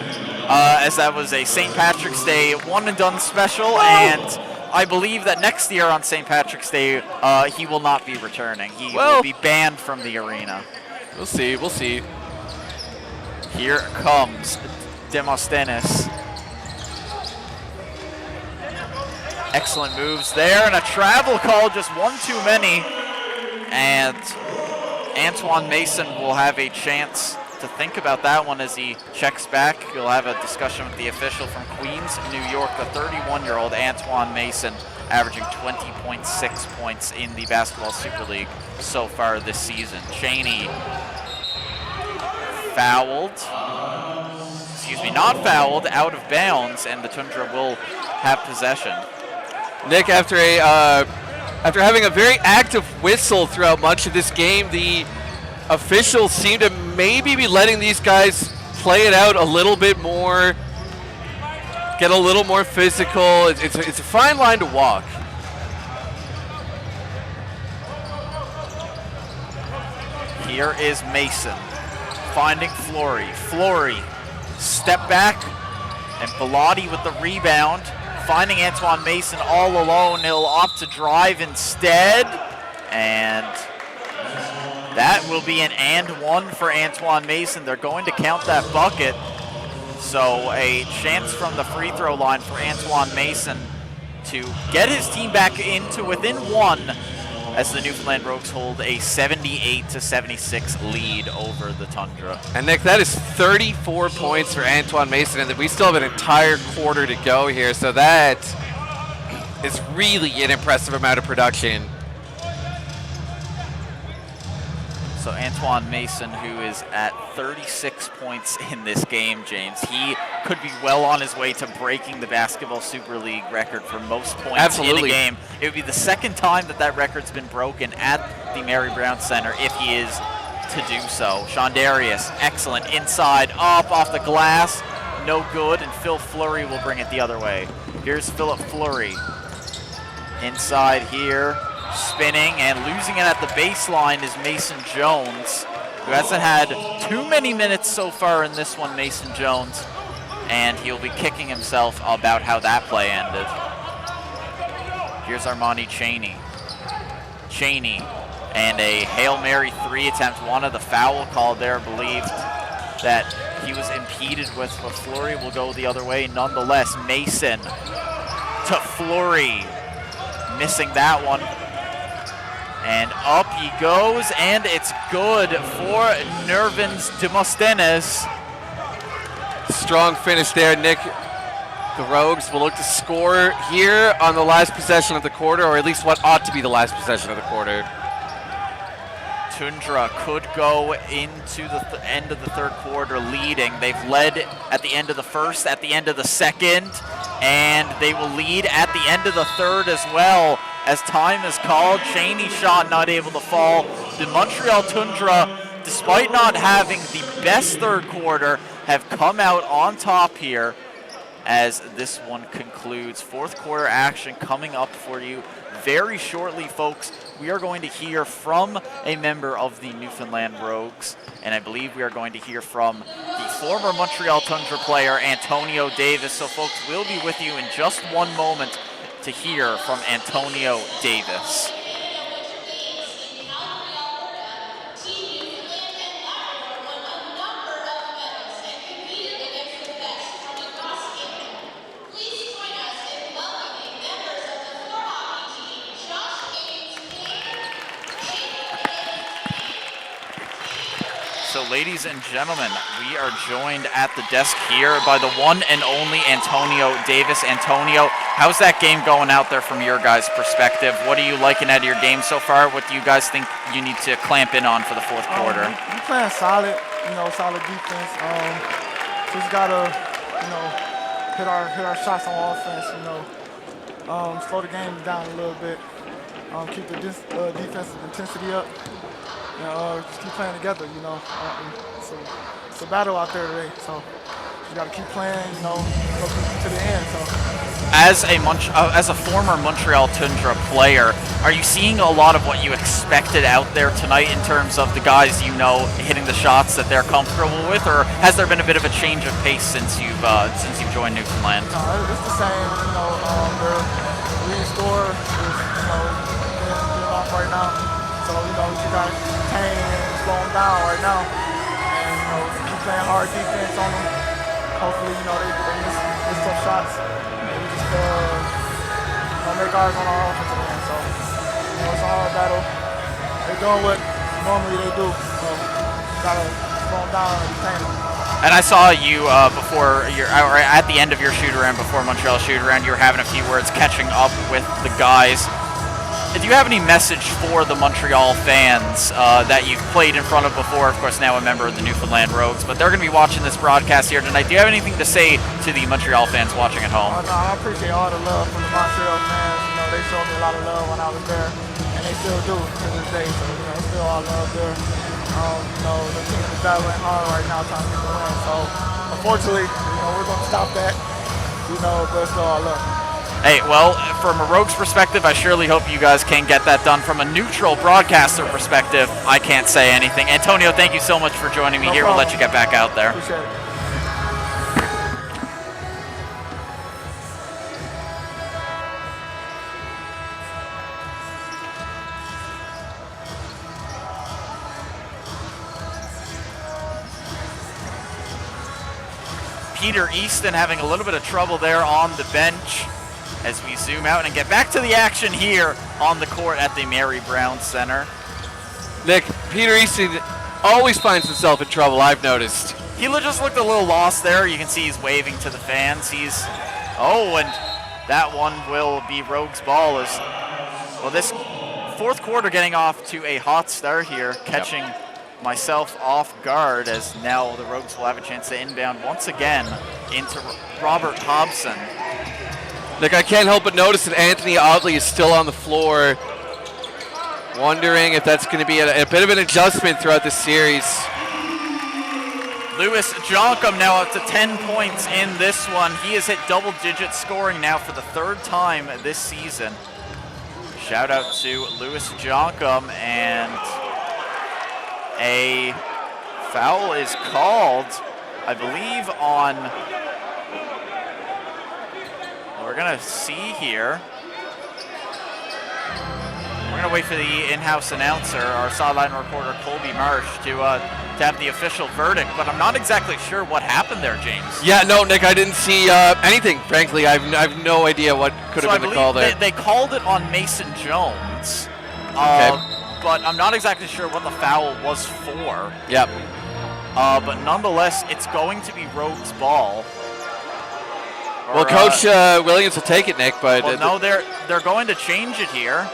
as that was a St. Patrick's Day one-and-done special, and I believe that next year on St. Patrick's Day, he will not be returning. He will be banned from the arena. We'll see. We'll see. Here comes Demosthenes. Excellent moves there, and a travel call, just one too many. And Antoine Mason will have a chance to think about that one as he checks back. He'll have a discussion with the official from Queens, New York. The 31-year-old Antoine Mason, averaging 20.6 points in the Basketball Super League so far this season. Cheney fouled. Excuse me, not fouled, out of bounds, and the Toundra will have possession. Nick, after having a very active whistle throughout much of this game, the officials seem to maybe be letting these guys play it out a little bit more, get a little more physical. It's a fine line to walk. Here is Mason finding Flory. Flory, step back, and Bellotti with the rebound. Finding Antoine Mason all alone. He'll opt to drive instead. And That will be an and one for Antoine Mason. They're going to count that bucket. So a chance from the free throw line for Antoine Mason to get his team back into within one as the Newfoundland Rogues hold a 78-76 lead over the Toundra. And Nick, that is 34 points for Antoine Mason, and we still have an entire quarter to go here, so that is really an impressive amount of production. So Antoine Mason, who is at 36 points in this game, James, he could be well on his way to breaking the Basketball Super League record for most points in a game. It would be the second time that that record's been broken at the Mary Brown Center if he is to do so. Sean Darius, excellent inside, up off the glass, no good, and Phil Fleury will bring it the other way. Here's Philip Fleury. Inside here, spinning and losing it at the baseline is Mason Jones, who hasn't had too many minutes so far in this one, Mason Jones, and he'll be kicking himself about how that play ended. Here's Armani Cheney. Cheney, and a Hail Mary 3 attempt. One of the foul called there believed that he was impeded with, but Fleury will go the other way nonetheless. Mason to Fleury, missing that one. And up he goes, and it's good for Nervins Demosthenes. Strong finish there, Nick. The Rogues will look to score here on the last possession of the quarter, or at least what ought to be the last possession of the quarter. Toundra could go into the end of the third quarter leading. They've led at the end of the first, at the end of the second, and they will lead at the end of the third as well. As time is called, Cheney's shot not able to fall. The Montreal Toundra, despite not having the best third quarter, have come out on top here as this one concludes. Fourth quarter action coming up for you very shortly, folks. We are going to hear from a member of the Newfoundland Rogues, and I believe we are going to hear from the former Montreal Toundra player, Antonio Davis. So, folks, we'll be with you in just one moment to hear from Antonio Davis. So, ladies and gentlemen, we are joined at the desk here by the one and only Antonio Davis. Antonio, how's that game going out there from your guys' perspective? What are you liking out of your game so far? What do you guys think you need to clamp in on for the fourth quarter? We're playing solid, solid defense. Just gotta, hit our shots on offense. Slow the game down a little bit. Keep the defensive intensity up. Just keep playing together, it's a battle out there today, so you got to keep playing, go to the end. So, as a former Montreal Toundra player, are you seeing a lot of what you expected out there tonight in terms of the guys hitting the shots that they're comfortable with, or has there been a bit of a change of pace since you've joined Newfoundland? No, it's the same. Their lead scorer is getting off right now. So, you got to contain and slow them down right now. And, keep playing hard defense on them. Hopefully, they miss tough shots. And we just make ours on our offensive end. So, it's a hard battle. They're doing what normally they do. So, you got to slow them down and contain them. And I saw you at the end of your shoot-around, before Montreal shoot-around, you were having a few words catching up with the guys. Do you have any message for the Montreal fans that you've played in front of before? Of course, now a member of the Newfoundland Rogues, but they're going to be watching this broadcast here tonight. Do you have anything to say to the Montreal fans watching at home? No, I appreciate all the love from the Montreal fans. They showed me a lot of love when I was there, and they still do to this day. So, still all love there. The team is battling hard right now trying to get the win. So, unfortunately, we're going to stop that. But still all love. Hey, well, from a Rogues perspective, I surely hope you guys can get that done. From a neutral broadcaster perspective, I can't say anything. Antonio, thank you so much for joining me here. Problem. We'll let you get back out there. Appreciate it. Peter Easton having a little bit of trouble there on the bench as we zoom out and get back to the action here on the court at the Mary Brown Center. Nick, Peter Easton always finds himself in trouble, I've noticed. He just looked a little lost there. You can see he's waving to the fans. Oh, and that one will be Rogues' ball as, well, this fourth quarter getting off to a hot start here, catching myself off guard as now the Rogues will have a chance to inbound once again into Robert Hobson. Nick, I can't help but notice that Anthony Oddly is still on the floor. Wondering if that's going to be a bit of an adjustment throughout the series. Lewis Jonkum now up to 10 points in this one. He has hit double-digit scoring now for the third time this season. Shout out to Lewis Jonkum, and a foul is called, I believe, on, we're going to see here. We're going to wait for the in-house announcer, our sideline reporter Colby Marsh, to have the official verdict, but I'm not exactly sure what happened there, James. Yeah, no, Nick, I didn't see anything, frankly. I have no idea what could have been the call there. They called it on Mason Jones, but I'm not exactly sure what the foul was for. Yep. But nonetheless, it's going to be Rogues' ball. Well, Coach Williams will take it, Nick, but... Well, no, they're going to change it here.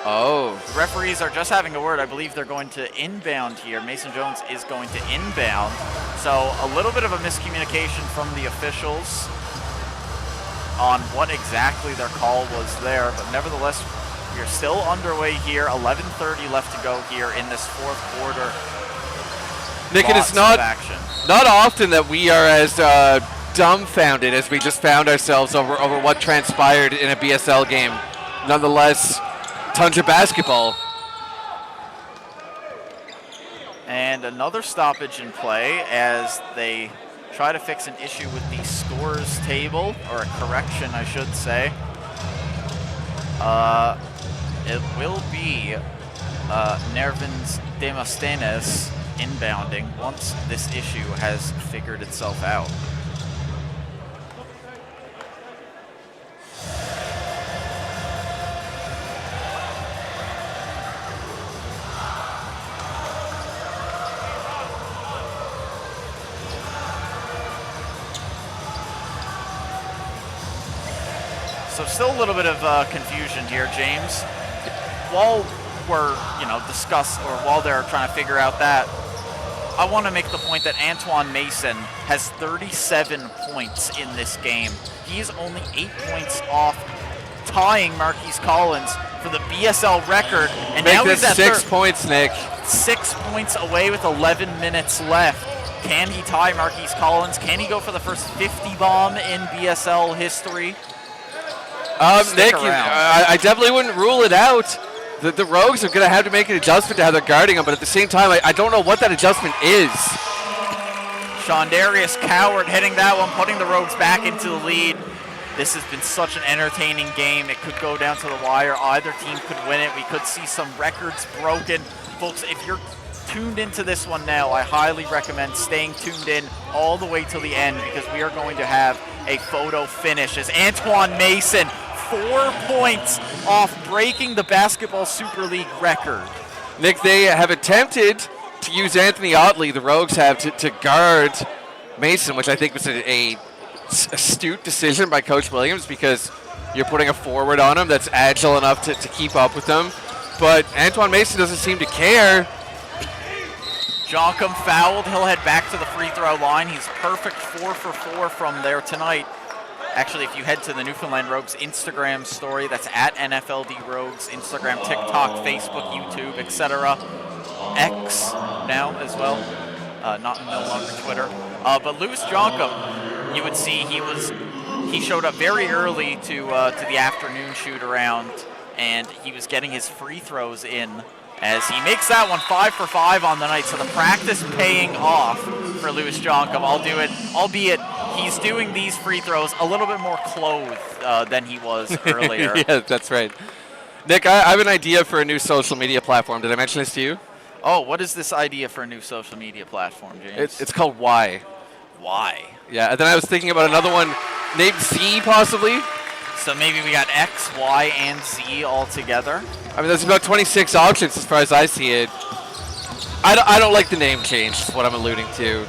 Oh. The referees are just having a word. I believe they're going to inbound here. Mason Jones is going to inbound. So a little bit of a miscommunication from the officials on what exactly their call was there. But nevertheless, we're still underway here. 11:30 left to go here in this fourth quarter. Nick, it is not often that we are as dumbfounded as we just found ourselves over what transpired in a BSL game. Nonetheless, Toundra basketball. And another stoppage in play as they try to fix an issue with the scores table, or a correction, I should say. It will be Nervins Demosthenes inbounding once this issue has figured itself out. So still a little bit of confusion here, James. While we're, while they're trying to figure out that, I want to make the point that Antoine Mason has 37 points in this game. He is only 8 points off tying Marquise Collins for the BSL record. And now he's at 6 points, Nick. 6 points away with 11 minutes left. Can he tie Marquise Collins? Can he go for the first 50 bomb in BSL history? Nick, I definitely wouldn't rule it out. The Rogues are going to have to make an adjustment to how they're guarding him, but at the same time, I don't know what that adjustment is. Shondarius Coward hitting that one, putting the Rogues back into the lead. This has been such an entertaining game. It could go down to the wire. Either team could win it. We could see some records broken. Folks, if you're tuned into this one now, I highly recommend staying tuned in all the way till the end, because we are going to have a photo finish as Antoine Mason, 4 points off breaking the Basketball Super League record. Nick, they have attempted to use Anthony Oddly, the Rogues have, to guard Mason, which I think was a astute decision by Coach Williams, because you're putting a forward on him that's agile enough to keep up with them. But Antoine Mason doesn't seem to care. Jonkum fouled. He'll head back to the free throw line. He's perfect 4 for 4 from there tonight. Actually, if you head to the Newfoundland Rogues Instagram story, that's at NFLD Rogues, Instagram, TikTok, Facebook, YouTube, etc. X now as well, no longer Twitter. But Lewis Jonkum, you would see he showed up very early to the afternoon shoot around, and he was getting his free throws in as he makes that one 5 for 5 on the night. So the practice paying off for Lewis Jonkum. I'll do it, albeit he's doing these free throws a little bit more clothed than he was earlier. Yeah, that's right. Nick, I have an idea for a new social media platform. Did I mention this to you? Oh, what is this idea for a new social media platform, James? It's called Why. Why? Yeah, and then I was thinking about another one named Z, possibly. So maybe we got X, Y, and Z all together. I mean, there's about 26 options as far as I see it. I don't like the name change, is what I'm alluding to.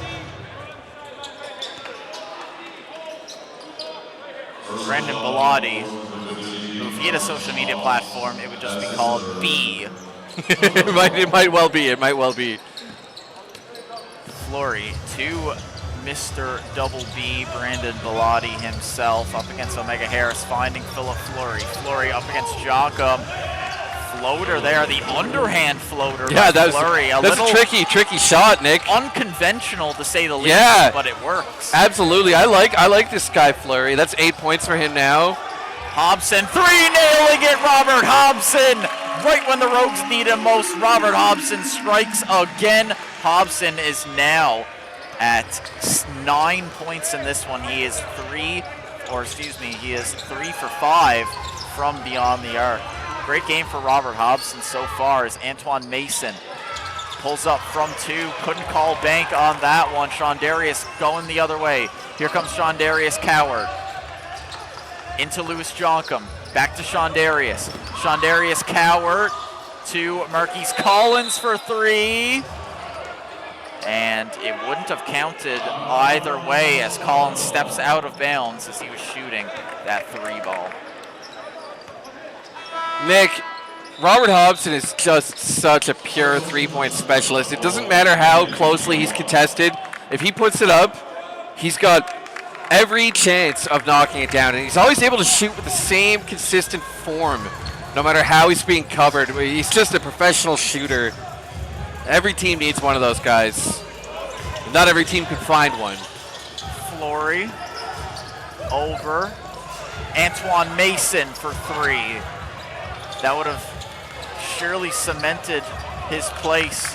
Brandon Bellotti, who if he had a social media platform, it would just be called B. It might well be. It might well be. Fleury to Mr. Double B, Brandon Bellotti himself, up against Omega Harris, finding Philip Fleury. Fleury up against Jochum. Floater there, the underhand floater. Yeah, that's Fleury. a tricky shot, Nick. Unconventional to say the least, yeah, but it works. Absolutely. I like this guy Fleury. That's 8 points for him now. Hobson, 3, nailing it, Robert Hobson. Right when the Rogues need him most, Robert Hobson strikes again. Hobson is now at 9 points in this one. He is 3 for 5 from beyond the arc. Great game for Robert Hobson so far as Antoine Mason pulls up from 2. Couldn't call bank on that one. Sean Darius going the other way. Here comes Sean Darius Coward. Into Lewis Joncum. Back to Sean Darius. Sean Darius Coward to Marquise Collins for 3. And it wouldn't have counted either way as Collins steps out of bounds as he was shooting that 3 ball. Nick, Robert Hobson is just such a pure three-point specialist. It doesn't matter how closely he's contested. If he puts it up, he's got every chance of knocking it down. And he's always able to shoot with the same consistent form, no matter how he's being covered. He's just a professional shooter. Every team needs one of those guys. Not every team can find one. Fleury over Antoine Mason for 3. That would have surely cemented his place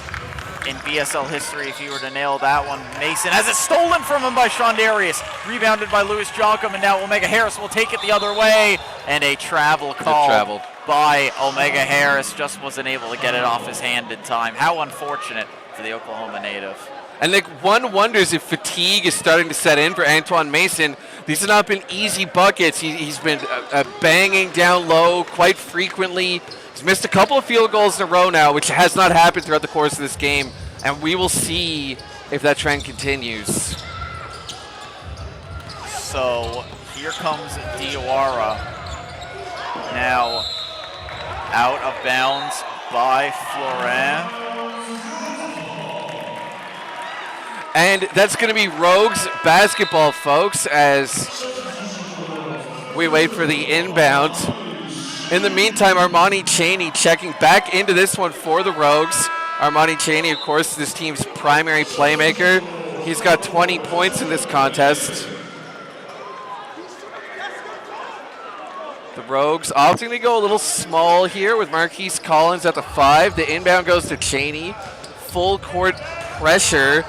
in BSL history if he were to nail that one. Mason has it stolen from him by Sean Darius. Rebounded by Lewis Joncum, and now Omega Harris will take it the other way. And a travel call by Omega Harris. Just wasn't able to get it off his hand in time. How unfortunate for the Oklahoma native. And Nick, one wonders if fatigue is starting to set in for Antoine Mason. These have not been easy buckets. He's been banging down low quite frequently. He's missed a couple of field goals in a row now, which has not happened throughout the course of this game. And we will see if that trend continues. So here comes Diawara. Now out of bounds by Florent. And that's going to be Rogues basketball, folks, as we wait for the inbound. In the meantime, Armani Chaney checking back into this one for the Rogues. Armani Chaney, of course, this team's primary playmaker. He's got 20 points in this contest. The Rogues opting to go a little small here with Marquise Collins at the 5. The inbound goes to Chaney. Full court pressure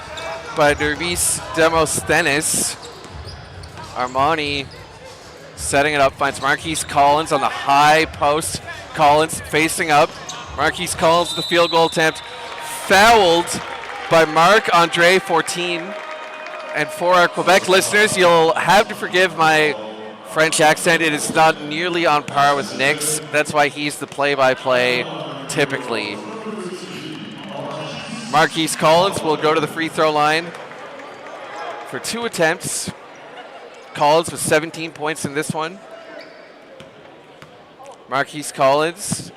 by Dervis Demosthenis. Armani setting it up, finds Marquise Collins on the high post. Collins facing up. Marquise Collins with the field goal attempt. Fouled by Marc-Andre Fortin. And for our Quebec listeners, you'll have to forgive my French accent. It is not nearly on par with Nick's. That's why he's the play-by-play typically. Marquise Collins will go to the free throw line for 2 attempts. Collins with 17 points in this one. Marquise Collins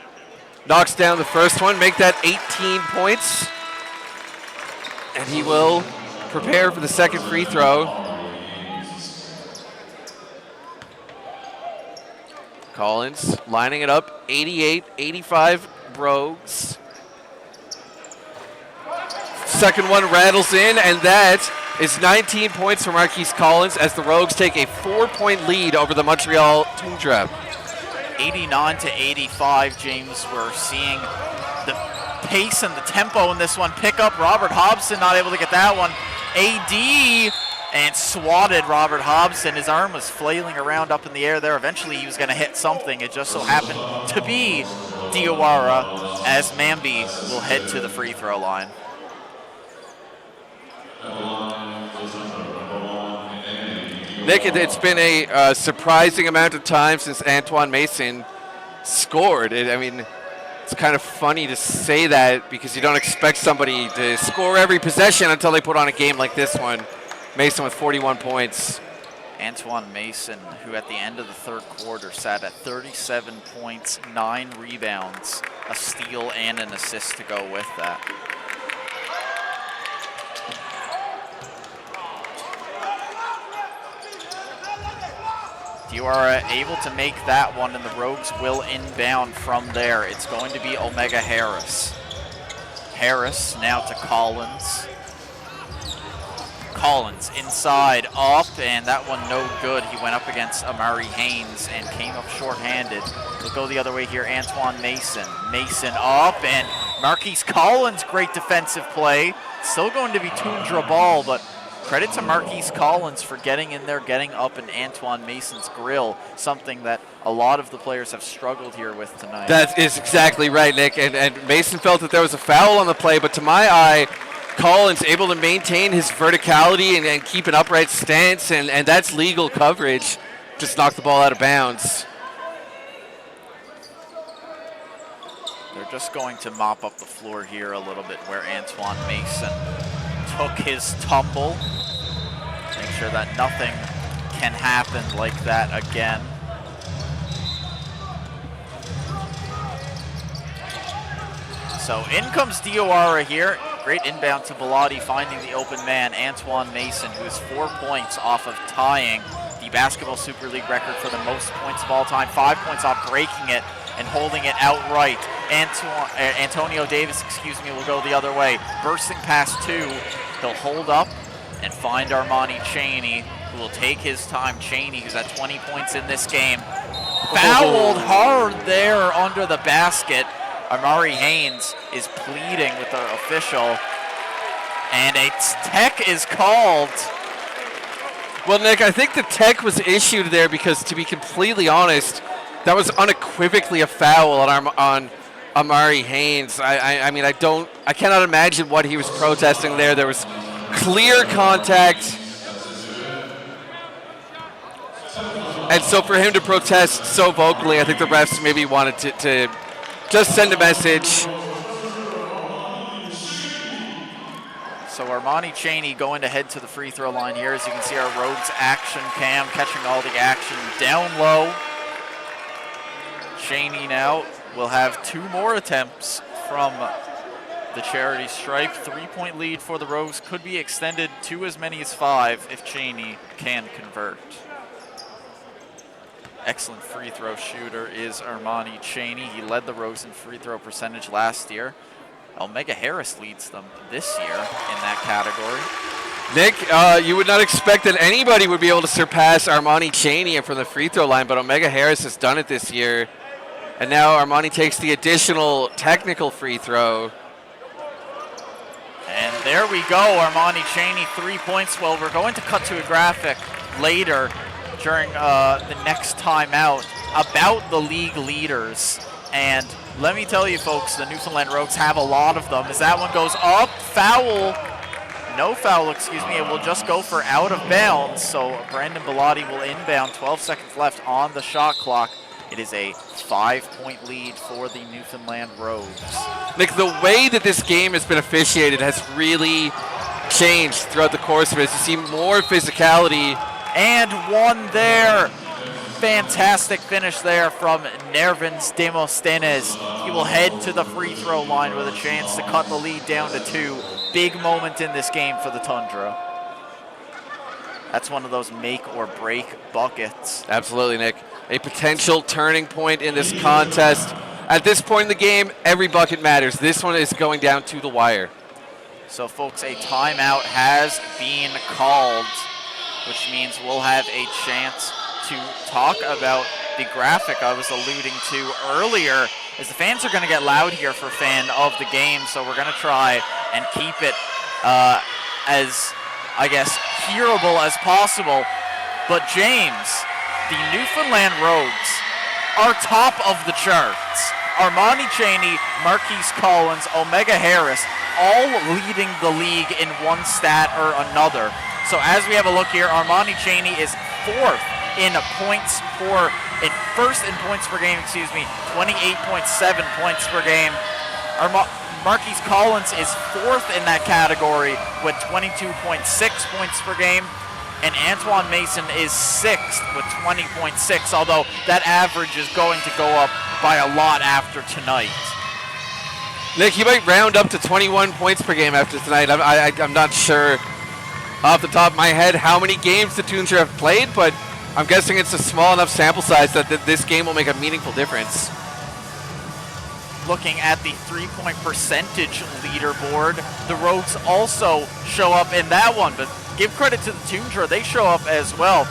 knocks down the first one, make that 18 points. And he will prepare for the second free throw. Collins lining it up, 88-85 Rogues. Second one rattles in, and that is 19 points for Marquise Collins as the Rogues take a 4-point lead over the Montreal Toundra. 89-85, James. We're seeing the pace and the tempo in this one pick up. Robert Hobson not able to get that one. AD and swatted Robert Hobson. His arm was flailing around up in the air there. Eventually he was going to hit something. It just so happened to be Diawara as Mambi will head to the free throw line. Nick, it's been a surprising amount of time since Antoine Mason scored. I mean, it's kind of funny to say that because you don't expect somebody to score every possession until they put on a game like this one. Mason with 41 points. Antoine Mason, who at the end of the third quarter sat at 37 points, 9 rebounds, a steal, and an assist to go with that. You are able to make that one, and the Rogues will inbound from there. It's going to be Omega Harris. Harris now to Collins. Collins inside, up, and that one no good. He went up against Amari Haynes and came up shorthanded. We'll go the other way here, Antoine Mason. Mason up, and Marquise Collins, great defensive play. Still going to be Toundra ball, but credit to Marquise Collins for getting in there, getting up in Antoine Mason's grill, something that a lot of the players have struggled here with tonight. That is exactly right, Nick. And Mason felt that there was a foul on the play, but to my eye, Collins able to maintain his verticality and keep an upright stance, and that's legal coverage. Just knocked the ball out of bounds. They're just going to mop up the floor here a little bit where Antoine Mason took his tumble. Make sure that nothing can happen like that again. So in comes Diawara here. Great inbound to Bellotti, finding the open man, Antoine Mason, who is 4 points off of tying the Basketball Super League record for the most points of all time. 5 points off breaking it and holding it outright. Antonio Davis, will go the other way. Bursting past 2, he'll hold up and find Armani Chaney, who will take his time. Chaney, who's at 20 points in this game, fouled hard there under the basket. Amari Haynes is pleading with the official, and a tech is called. Well, Nick, I think the tech was issued there because, to be completely honest, that was unequivocally a foul on Amari Haynes. I mean, I cannot imagine what he was protesting there. There was clear contact. And so for him to protest so vocally, I think the refs maybe wanted to just send a message. So Armani Chaney going to head to the free throw line here. As you can see, our Rogues action cam catching all the action down low. Chaney now will have 2 more attempts from the charity stripe. 3-point lead for the Rogues could be extended to as many as 5 if Chaney can convert. Excellent free throw shooter is Armani Chaney. He led the Rogues in free throw percentage last year. Omega Harris leads them this year in that category. Nick, you would not expect that anybody would be able to surpass Armani Chaney from the free throw line, but Omega Harris has done it this year. And now Armani takes the additional technical free throw. And there we go, Armani Chaney, 3 points. Well, we're going to cut to a graphic later during the next timeout about the league leaders. And let me tell you, folks, the Newfoundland Rogues have a lot of them. As that one goes up, foul. No foul, it will just go for out of bounds. So Brandon Bellotti will inbound, 12 seconds left on the shot clock. It is a 5-point lead for the Newfoundland Rogues. Nick, the way that this game has been officiated has really changed throughout the course of it. You see more physicality. And one there. Fantastic finish there from Nervins Demosthenes. He will head to the free throw line with a chance to cut the lead down to 2. Big moment in this game for the Toundra. That's one of those make or break buckets. Absolutely, Nick. A potential turning point in this contest. At this point in the game, every bucket matters. This one is going down to the wire. So, folks, a timeout has been called, which means we'll have a chance to talk about the graphic I was alluding to earlier, as the fans are going to get loud here for fan of the game, so we're going to try and keep it as, I guess, hearable as possible. But James, the Newfoundland Rogues are top of the charts. Armani Chaney, Marquise Collins, Omega Harris, all leading the league in one stat or another. So as we have a look here, Armani Chaney is fourth in first in points per game, 28.7 points per game. Marquise Collins is fourth in that category with 22.6 points per game. And Antoine Mason is sixth with 20.6, although that average is going to go up by a lot after tonight. Nick, he might round up to 21 points per game after tonight. I'm not sure off the top of my head how many games the Toundra have played, but I'm guessing it's a small enough sample size that this game will make a meaningful difference. Looking at the three-point percentage leaderboard, the Rogues also show up in that one, but give credit to the Toundra, they show up as well.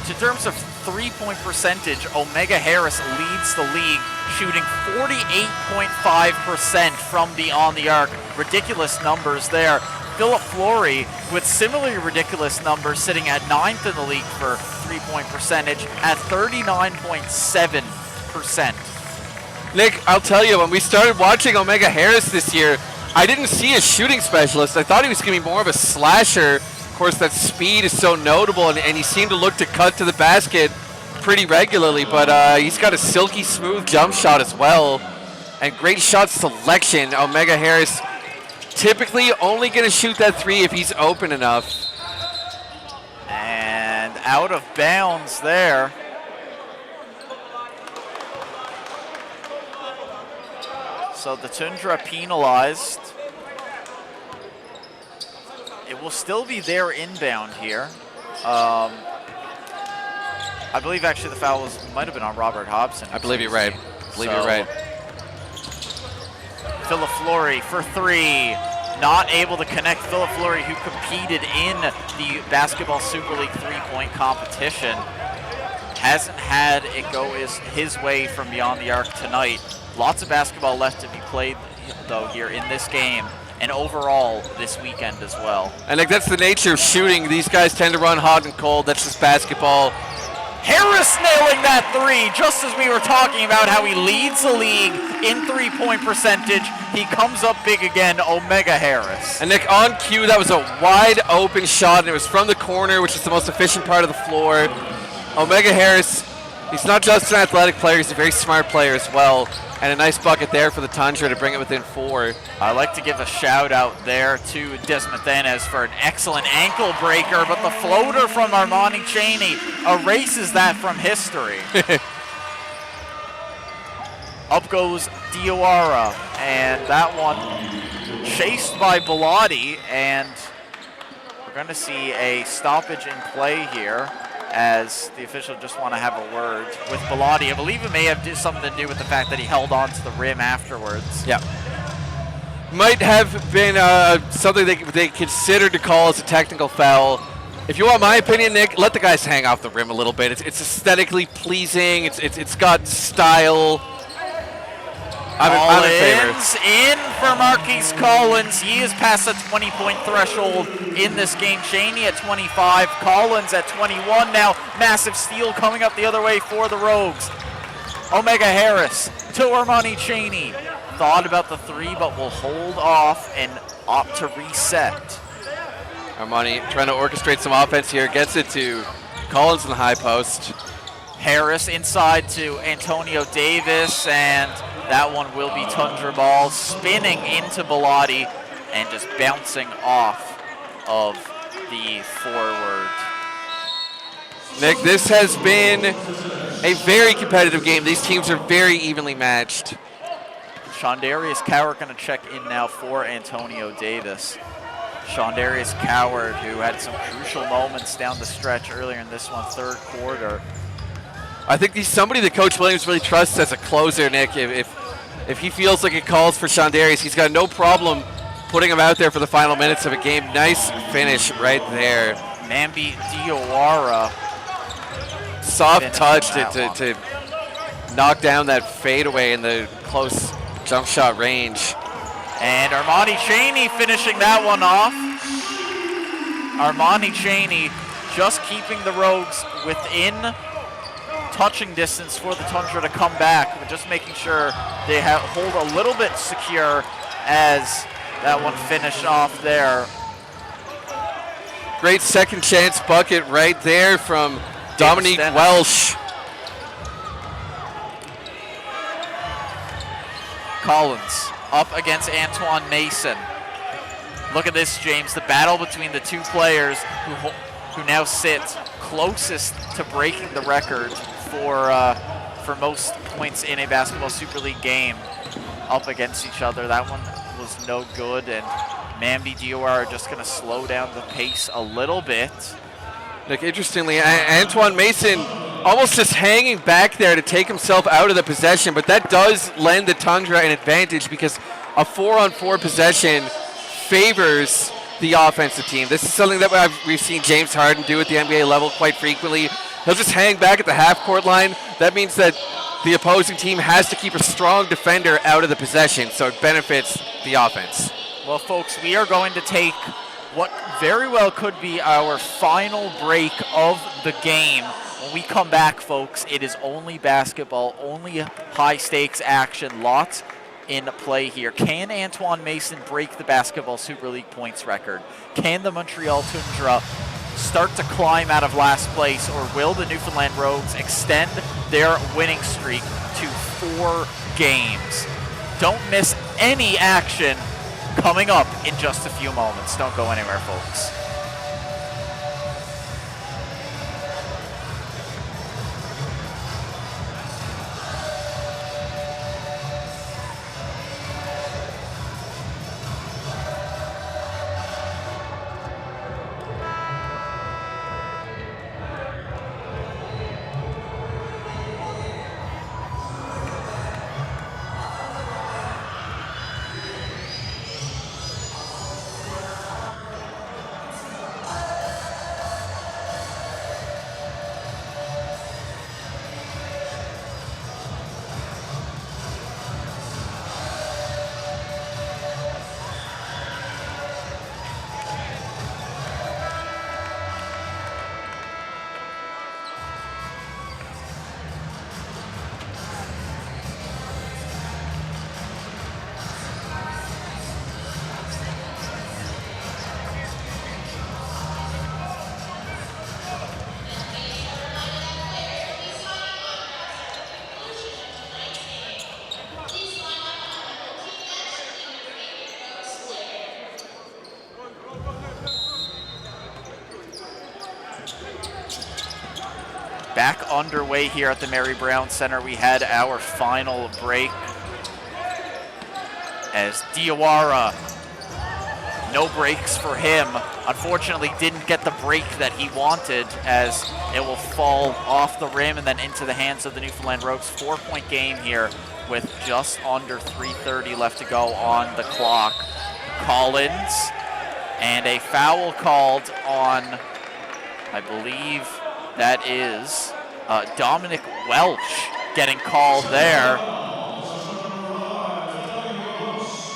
In terms of three-point percentage, Omega Harris leads the league, shooting 48.5% from beyond the arc. Ridiculous numbers there. Philip Flory with similarly ridiculous numbers, sitting at 9th in the league for three-point percentage at 39.7%. Nick, I'll tell you, when we started watching Omega Harris this year, I didn't see a shooting specialist. I thought he was going to be more of a slasher. Of course, that speed is so notable, and he seemed to look to cut to the basket pretty regularly, but he's got a silky smooth jump shot as well, and great shot selection. Omega Harris typically only going to shoot that three if he's open enough. And out of bounds there. So the Toundra penalized. It will still be their inbound here. I believe actually the foul might have been on Robert Hobson. I believe you're right. You're right. Philip Flory for three. Not able to connect. Philip Flory, who competed in the Basketball Super League three-point competition, hasn't had it go his way from beyond the arc tonight. Lots of basketball left to be played, though, here in this game, and overall this weekend as well. And like that's the nature of shooting. These guys tend to run hot and cold. That's just basketball. Harris nailing that three, just as we were talking about how he leads the league in three-point percentage. He comes up big again, Omega Harris. And Nick, on cue, that was a wide open shot, and it was from the corner, which is the most efficient part of the floor. Omega Harris, he's not just an athletic player, he's a very smart player as well. And a nice bucket there for the Toundra to bring it within four. I'd like to give a shout out there to Desmathenes for an excellent ankle breaker, but the floater from Armani Cheney erases that from history. Up goes Diawara, and that one chased by Bellotti, and we're going to see a stoppage in play here, as the official just want to have a word with Bellotti. I believe it may have something to do with the fact that he held on to the rim afterwards. Yeah. Might have been something they considered to call as a technical foul. If you want my opinion, Nick, let the guys hang off the rim a little bit. It's aesthetically pleasing. It's got style. I'm in favor. In for Marquise Collins. He is past the 20-point threshold in this game. Cheney at 25, Collins at 21 now. Massive steal coming up the other way for the Rogues. Omega Harris to Armani Cheney. Thought about the three, but will hold off and opt to reset. Armani trying to orchestrate some offense here. Gets it to Collins in the high post. Harris inside to Antonio Davis, and that one will be Toundra ball, spinning into Bellotti and just bouncing off of the forward. Nick, this has been a very competitive game. These teams are very evenly matched. Shondarius Coward going to check in now for Antonio Davis. Shondarius Coward, who had some crucial moments down the stretch earlier in this one, third quarter. I think he's somebody that Coach Williams really trusts as a closer, Nick. If he feels like it calls for Shondarius, he's got no problem putting him out there for the final minutes of a game. Nice finish right there. Mambi Diawara. Soft touch to knock down that fadeaway in the close jump shot range. And Armani Cheney finishing that one off. Armani Cheney just keeping the Rogues within touching distance for the Toundra to come back, but just making sure they hold a little bit secure as that one finished off there. Great second chance bucket right there from Dominique Welsh. Collins up against Antoine Mason. Look at this, James. The battle between the two players who now sit closest to breaking the record for most points in a Basketball Super League game up against each other. That one was no good, and Mamdi Diawara are just going to slow down the pace a little bit. Look, interestingly, Antoine Mason almost just hanging back there to take himself out of the possession, but that does lend the Toundra an advantage because a 4-on-4 possession favors the offensive team. This is something that we've seen James Harden do at the NBA level quite frequently. He'll just hang back at the half-court line. That means that the opposing team has to keep a strong defender out of the possession, so it benefits the offense. Well, folks, we are going to take what very well could be our final break of the game. When we come back, folks, it is only basketball, only high-stakes action, lots in play here. Can Antoine Mason break the Basketball Super League points record? Can the Montreal Toundra start to climb out of last place, or will the Newfoundland Rogues extend their winning streak to 4 games? Don't miss any action coming up in just a few moments. Don't go anywhere, folks. Back underway here at the Mary Brown Center. We had our final break as Diawara, no breaks for him. Unfortunately, didn't get the break that he wanted, as it will fall off the rim and then into the hands of the Newfoundland Rogues. 4-point game here with just under 3:30 left to go on the clock. Collins, and a foul called on, I believe that is Dominic Welch getting called there.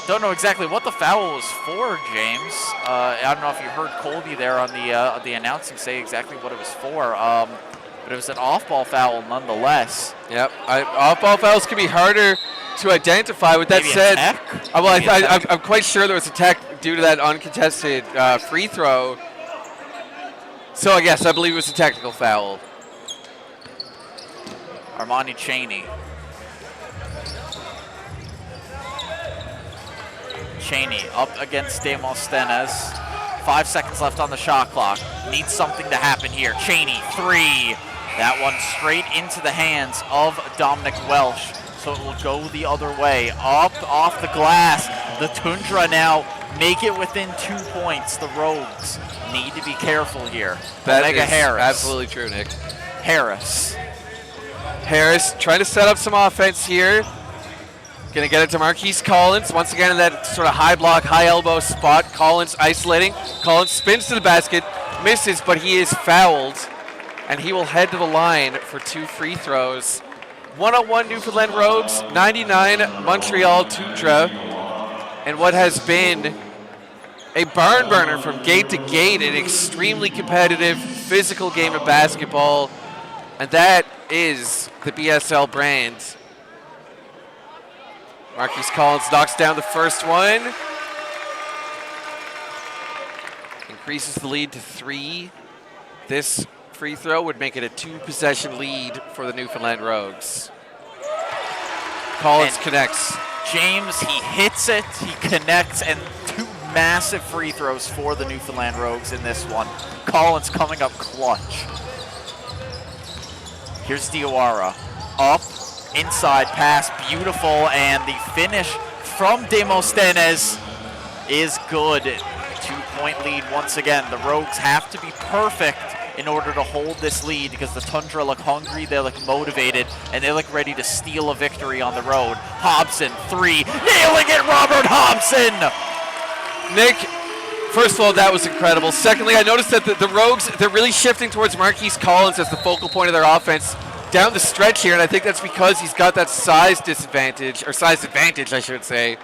Don't know exactly what the foul was for, James. I don't know if you heard Colby there on the announcing say exactly what it was for, but it was an off-ball foul nonetheless. Yep, off-ball fouls can be harder to identify. With that Maybe said, a I'm quite sure there was a tech due to that uncontested free throw. So yes, I believe it was a technical foul. Armani Cheney. Cheney up against Demosthenes. 5 seconds left on the shot clock. Needs something to happen here. Cheney, 3. That one straight into the hands of Dominic Welch. So it will go the other way. Up off the glass. The Toundra now make it within 2 points. The Rogues need to be careful here. That Omega is Harris. absolutely true, Nick. Harris trying to set up some offense here. Going to get it to Marquise Collins. Once again in that sort of high block, high elbow spot. Collins isolating. Collins spins to the basket, misses, but he is fouled. And he will head to the line for 2 free throws. 101 Newfoundland Rogues, 99 Montreal Toundra. And what has been a barn burner from gate to gate, an extremely competitive, physical game of basketball. And that is the BSL brand. Marquise Collins knocks down the first one. Increases the lead to 3. This free throw would make it a 2-possession lead for the Newfoundland Rogues. Collins connects. James, he hits it, he connects, and 2 massive free throws for the Newfoundland Rogues in this one. Collins coming up clutch. Here's Diawara. Up, inside pass, beautiful, and the finish from Demosthenes is good. 2-point lead once again. The Rogues have to be perfect in order to hold this lead because the Toundra look hungry, they look motivated, and they look ready to steal a victory on the road. Hobson, 3, nailing it, Robert Hobson! Nick, first of all, that was incredible. Secondly, I noticed that the Rogues, they're really shifting towards Marquise Collins as the focal point of their offense down the stretch here, and I think that's because he's got that size disadvantage, or size advantage, I should say.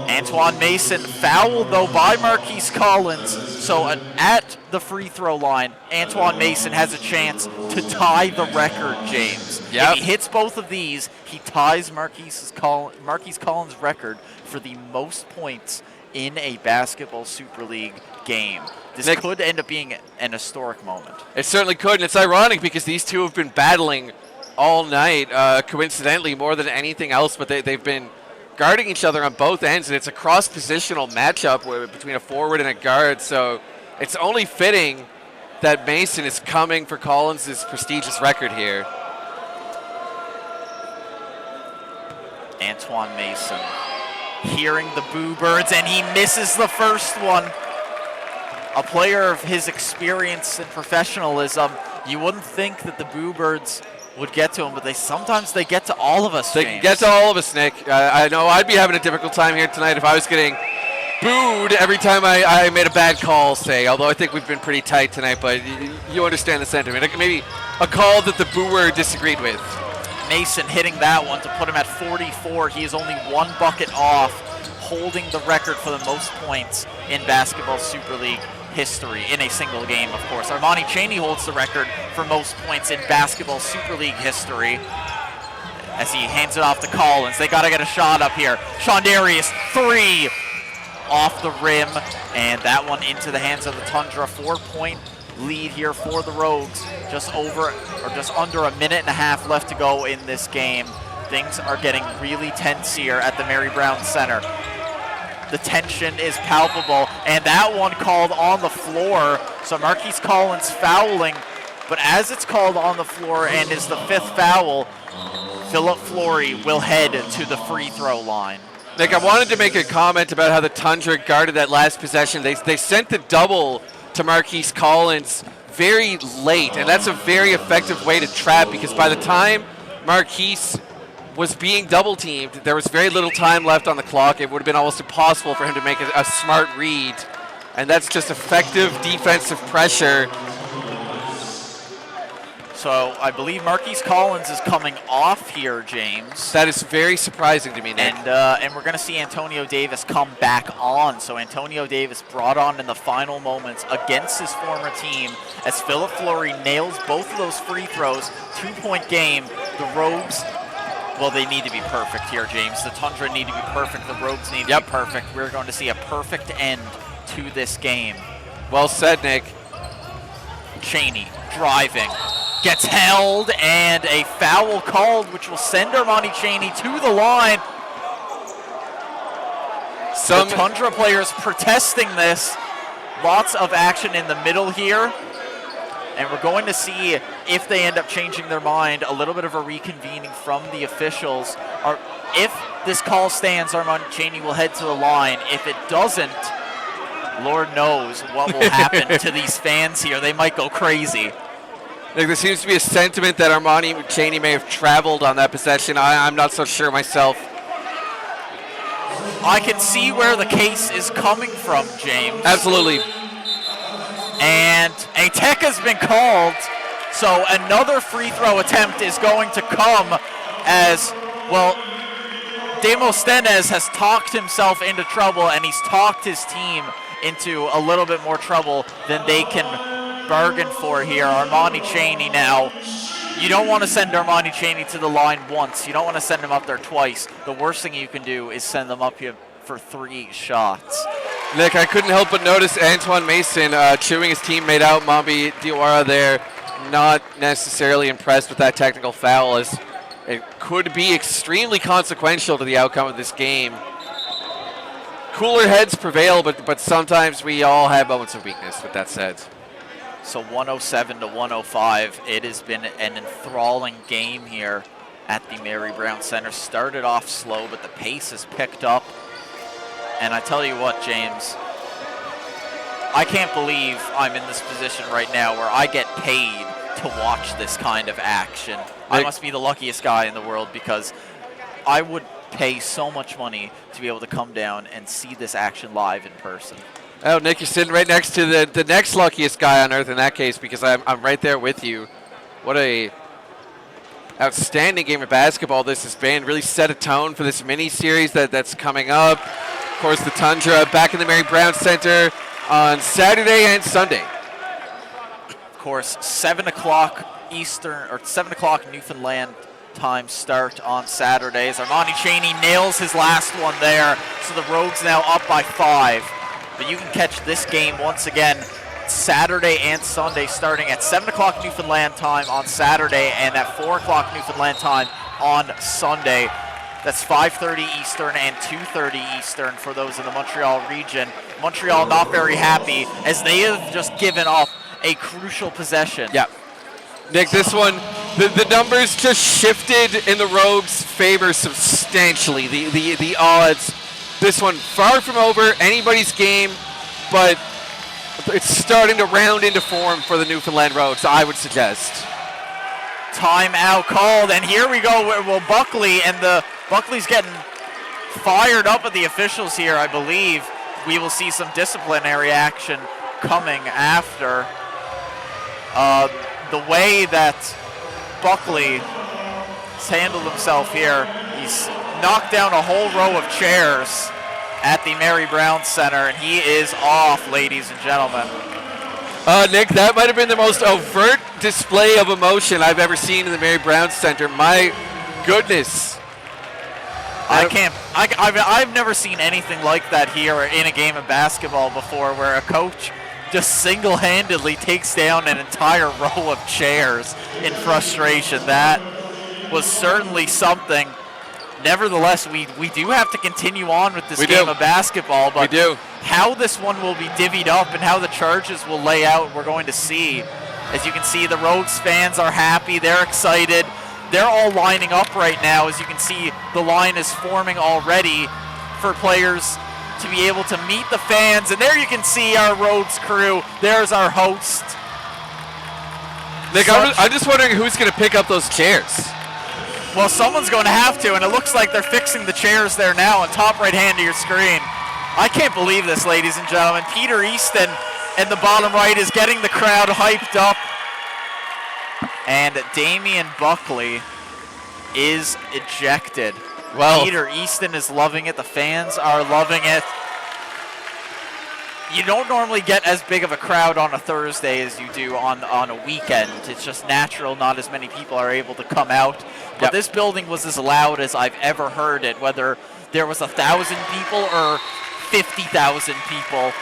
Antoine Mason fouled, though, by Marquise Collins. So at the free throw line, Antoine Mason has a chance to tie the record, James. Yep. If he hits both of these, he ties Marquise Collins' record for the most points in a basketball Super League game. This Nick, could end up being an historic moment. It certainly could, and it's ironic because these two have been battling all night, coincidentally, more than anything else, but they've been guarding each other on both ends, and it's a cross-positional matchup between a forward and a guard, so it's only fitting that Mason is coming for Collins' prestigious record here. Antoine Mason hearing the boo birds, and he misses the first one. A player of his experience and professionalism, you wouldn't think that the boo birds would get to him, but sometimes they get to all of us, They James. get to all of us, Nick. I know I'd be having a difficult time here tonight if I was getting booed every time I made a bad call, say, although I think we've been pretty tight tonight, but you understand the sentiment. Maybe a call that the booer disagreed with. Mason hitting that one to put him at 44. He is only 1 bucket off, holding the record for the most points in basketball Super League history in a single game, of course. Armani Chaney holds the record for most points in basketball Super League history as he hands it off to Collins. They got to get a shot up here. Sean Darius, 3 off the rim, and that one into the hands of the Toundra. 4-point lead here for the Rogues. Just under a minute and a half left to go in this game. Things are getting really tense here at the Mary Brown Center. The tension is palpable, and that one called on the floor. So Marquise Collins fouling, but as it's called on the floor and is the 5th foul, Philip Flory will head to the free throw line. Nick, I wanted to make a comment about how the Toundra guarded that last possession. They sent the double to Marquise Collins very late, and that's a very effective way to trap because by the time Marquise was being double-teamed, there was very little time left on the clock. It would have been almost impossible for him to make a smart read, and that's just effective defensive pressure. So I believe Marquise Collins is coming off here, James. That is very surprising to me, Nick. And we're going to see Antonio Davis come back on. So Antonio Davis brought on in the final moments against his former team as Philip Flory nails both of those free throws. 2-point game. The Rogues, well, they need to be perfect here, James. The Toundra need to be perfect. The Rogues need to be perfect. We're going to see a perfect end to this game. Well said, Nick. Chaney driving. Gets held, and a foul called, which will send Armani Chaney to the line. The Toundra players protesting this. Lots of action in the middle here. And we're going to see if they end up changing their mind. A little bit of a reconvening from the officials. If this call stands, Armani Chaney will head to the line. If it doesn't, Lord knows what will happen to these fans here. They might go crazy. Like, there seems to be a sentiment that Armani Chaney may have traveled on that possession. I'm not so sure myself. I can see where the case is coming from, James. Absolutely. And a tech has been called, so another free throw attempt is going to come as, well, Demosthenes has talked himself into trouble, and he's talked his team into a little bit more trouble than they can bargain for here. Armani Chaney now. You don't want to send Armani Chaney to the line once. You don't want to send him up there twice. The worst thing you can do is send them up here for 3 shots. Nick, I couldn't help but notice Antoine Mason chewing his teammate out, Mambi Diawara there. Not necessarily impressed with that technical foul, as it could be extremely consequential to the outcome of this game. Cooler heads prevail, but sometimes we all have moments of weakness, with that said. So 107 to 105. It has been an enthralling game here at the Mary Brown Center. Started off slow, but the pace has picked up. And I tell you what, James, I can't believe I'm in this position right now where I get paid to watch this kind of action. I must be the luckiest guy in the world, because I would pay so much money to be able to come down and see this action live in person. Oh, Nick, you're sitting right next to the next luckiest guy on earth in that case, because I'm right there with you. What a outstanding game of basketball this has been. Really set a tone for this mini-series that's coming up. Of course, the Toundra back in the Mary Brown Center on Saturday and Sunday. Of course, 7 o'clock Eastern, or 7 o'clock Newfoundland time start on Saturdays. Armani Chaney nails his last one there, so the Rogues now up by 5. But you can catch this game once again Saturday and Sunday, starting at 7 o'clock Newfoundland time on Saturday and at 4 o'clock Newfoundland time on Sunday. That's 5:30 Eastern and 2:30 Eastern for those in the Montreal region. Montreal not very happy, as they have just given up a crucial possession. Yeah. Nick, this one, the numbers just shifted in the Rogues' favor substantially. The odds, this one far from over, anybody's game, but it's starting to round into form for the Newfoundland Rogues, I would suggest. Timeout called, and here we go. Well, Buckley's getting fired up at the officials here, I believe. We will see some disciplinary action coming after. The way that Buckley has handled himself here, he's knocked down a whole row of chairs at the Mary Brown Center, and he is off, ladies and gentlemen. Nick, that might have been the most overt display of emotion I've ever seen in the Mary Brown Center. My goodness. I've never seen anything like that here in a game of basketball before, where a coach just single-handedly takes down an entire row of chairs in frustration. That was certainly something. Nevertheless, we do have to continue on with this game of basketball, but how this one will be divvied up and how the charges will lay out, we're going to see. As you can see, the Rogues fans are happy, they're excited. They're all lining up right now. As you can see, the line is forming already for players to be able to meet the fans. And there you can see our Rogues crew. There's our host. Nick, I'm just wondering who's going to pick up those chairs. Well, someone's going to have to, and it looks like they're fixing the chairs there now on top right hand of your screen. I can't believe this, ladies and gentlemen. Peter Easton in the bottom right is getting the crowd hyped up. And Damian Buckley is ejected. Well, Peter Easton is loving it. The fans are loving it. You don't normally get as big of a crowd on a Thursday as you do on a weekend. It's just natural. Not as many people are able to come out. But this building was as loud as I've ever heard it, whether there was 1,000 people or 50,000 people.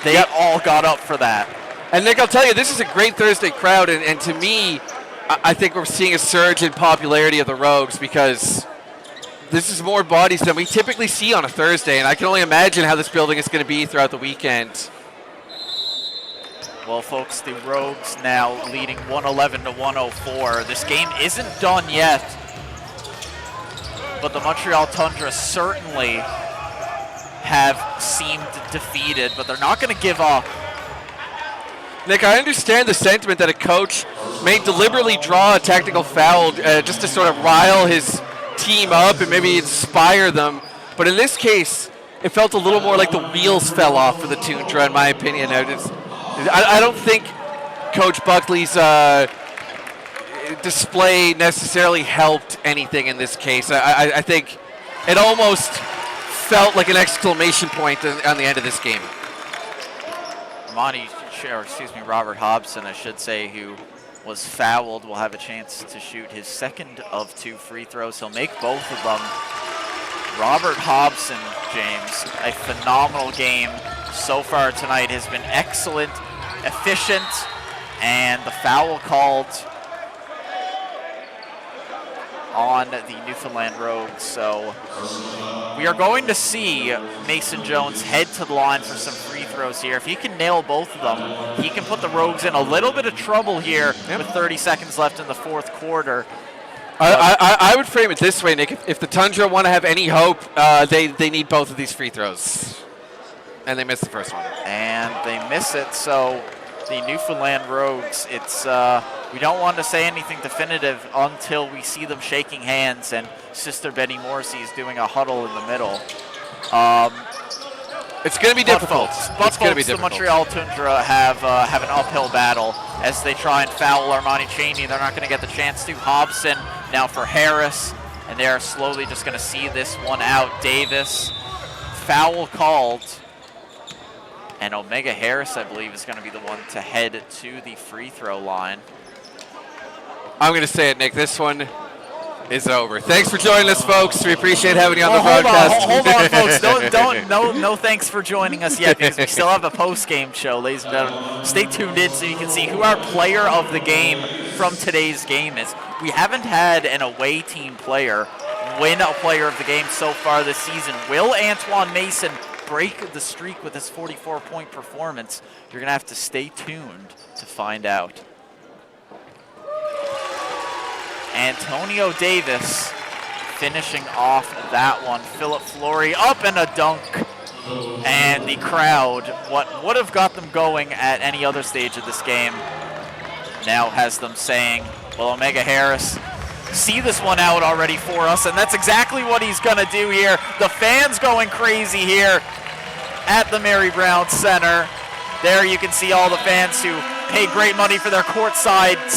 They all got up for that. And Nick, I'll tell you, this is a great Thursday crowd, and to me, I think we're seeing a surge in popularity of the Rogues, because this is more bodies than we typically see on a Thursday, and I can only imagine how this building is going to be throughout the weekend. Well, folks, the Rogues now leading 111 to 104. This game isn't done yet, but the Montreal Toundra certainly have seemed defeated, but they're not going to give up. Nick, I understand the sentiment that a coach may deliberately draw a technical foul just to sort of rile his team up and maybe inspire them. But in this case, it felt a little more like the wheels fell off for the Toundra, in my opinion. I don't think Coach Buckley's display necessarily helped anything in this case. I think it almost felt like an exclamation point on the end of this game. Robert Hobson, I should say, who was fouled, will have a chance to shoot his second of 2 free throws. He'll make both of them. Robert Hobson, James, a phenomenal game so far tonight, has been excellent, efficient, and the foul called on the Newfoundland Rogues. So we are going to see Mason Jones head to the line for some free throws here. If he can nail both of them, he can put the Rogues in a little bit of trouble here with 30 seconds left in the fourth quarter. I would frame it this way, Nick. If the Toundra want to have any hope, they need both of these free throws. And they missed the first one. And they miss it, so the Newfoundland Rogues, it's we don't want to say anything definitive until we see them shaking hands and Sister Betty Morrissey is doing a huddle in the middle. It's going to be difficult. But folks, the Montreal Toundra have an uphill battle as they try and foul Armani Cheney. They're not going to get the chance to. Hobson now for Harris, and they are slowly just going to see this one out. Davis, foul called. And Omega Harris, I believe, is going to be the one to head to the free throw line. I'm going to say it, Nick. This one is over. Thanks for joining us, folks. We appreciate having you on the broadcast. Hold on, folks. No thanks for joining us yet, because we still have a post-game show, ladies and gentlemen. Stay tuned in so you can see who our player of the game from today's game is. We haven't had an away team player win a player of the game so far this season. Will Antoine Mason break the streak with his 44-point performance? You're going to have to stay tuned to find out. Antonio Davis finishing off that one. Philip Flory up and a dunk. And the crowd, what would have got them going at any other stage of this game, now has them saying, well, Omega Harris, see this one out already for us, and that's exactly what he's going to do here. The fans going crazy here at the Mary Brown Center. There you can see all the fans who pay great money for their courtside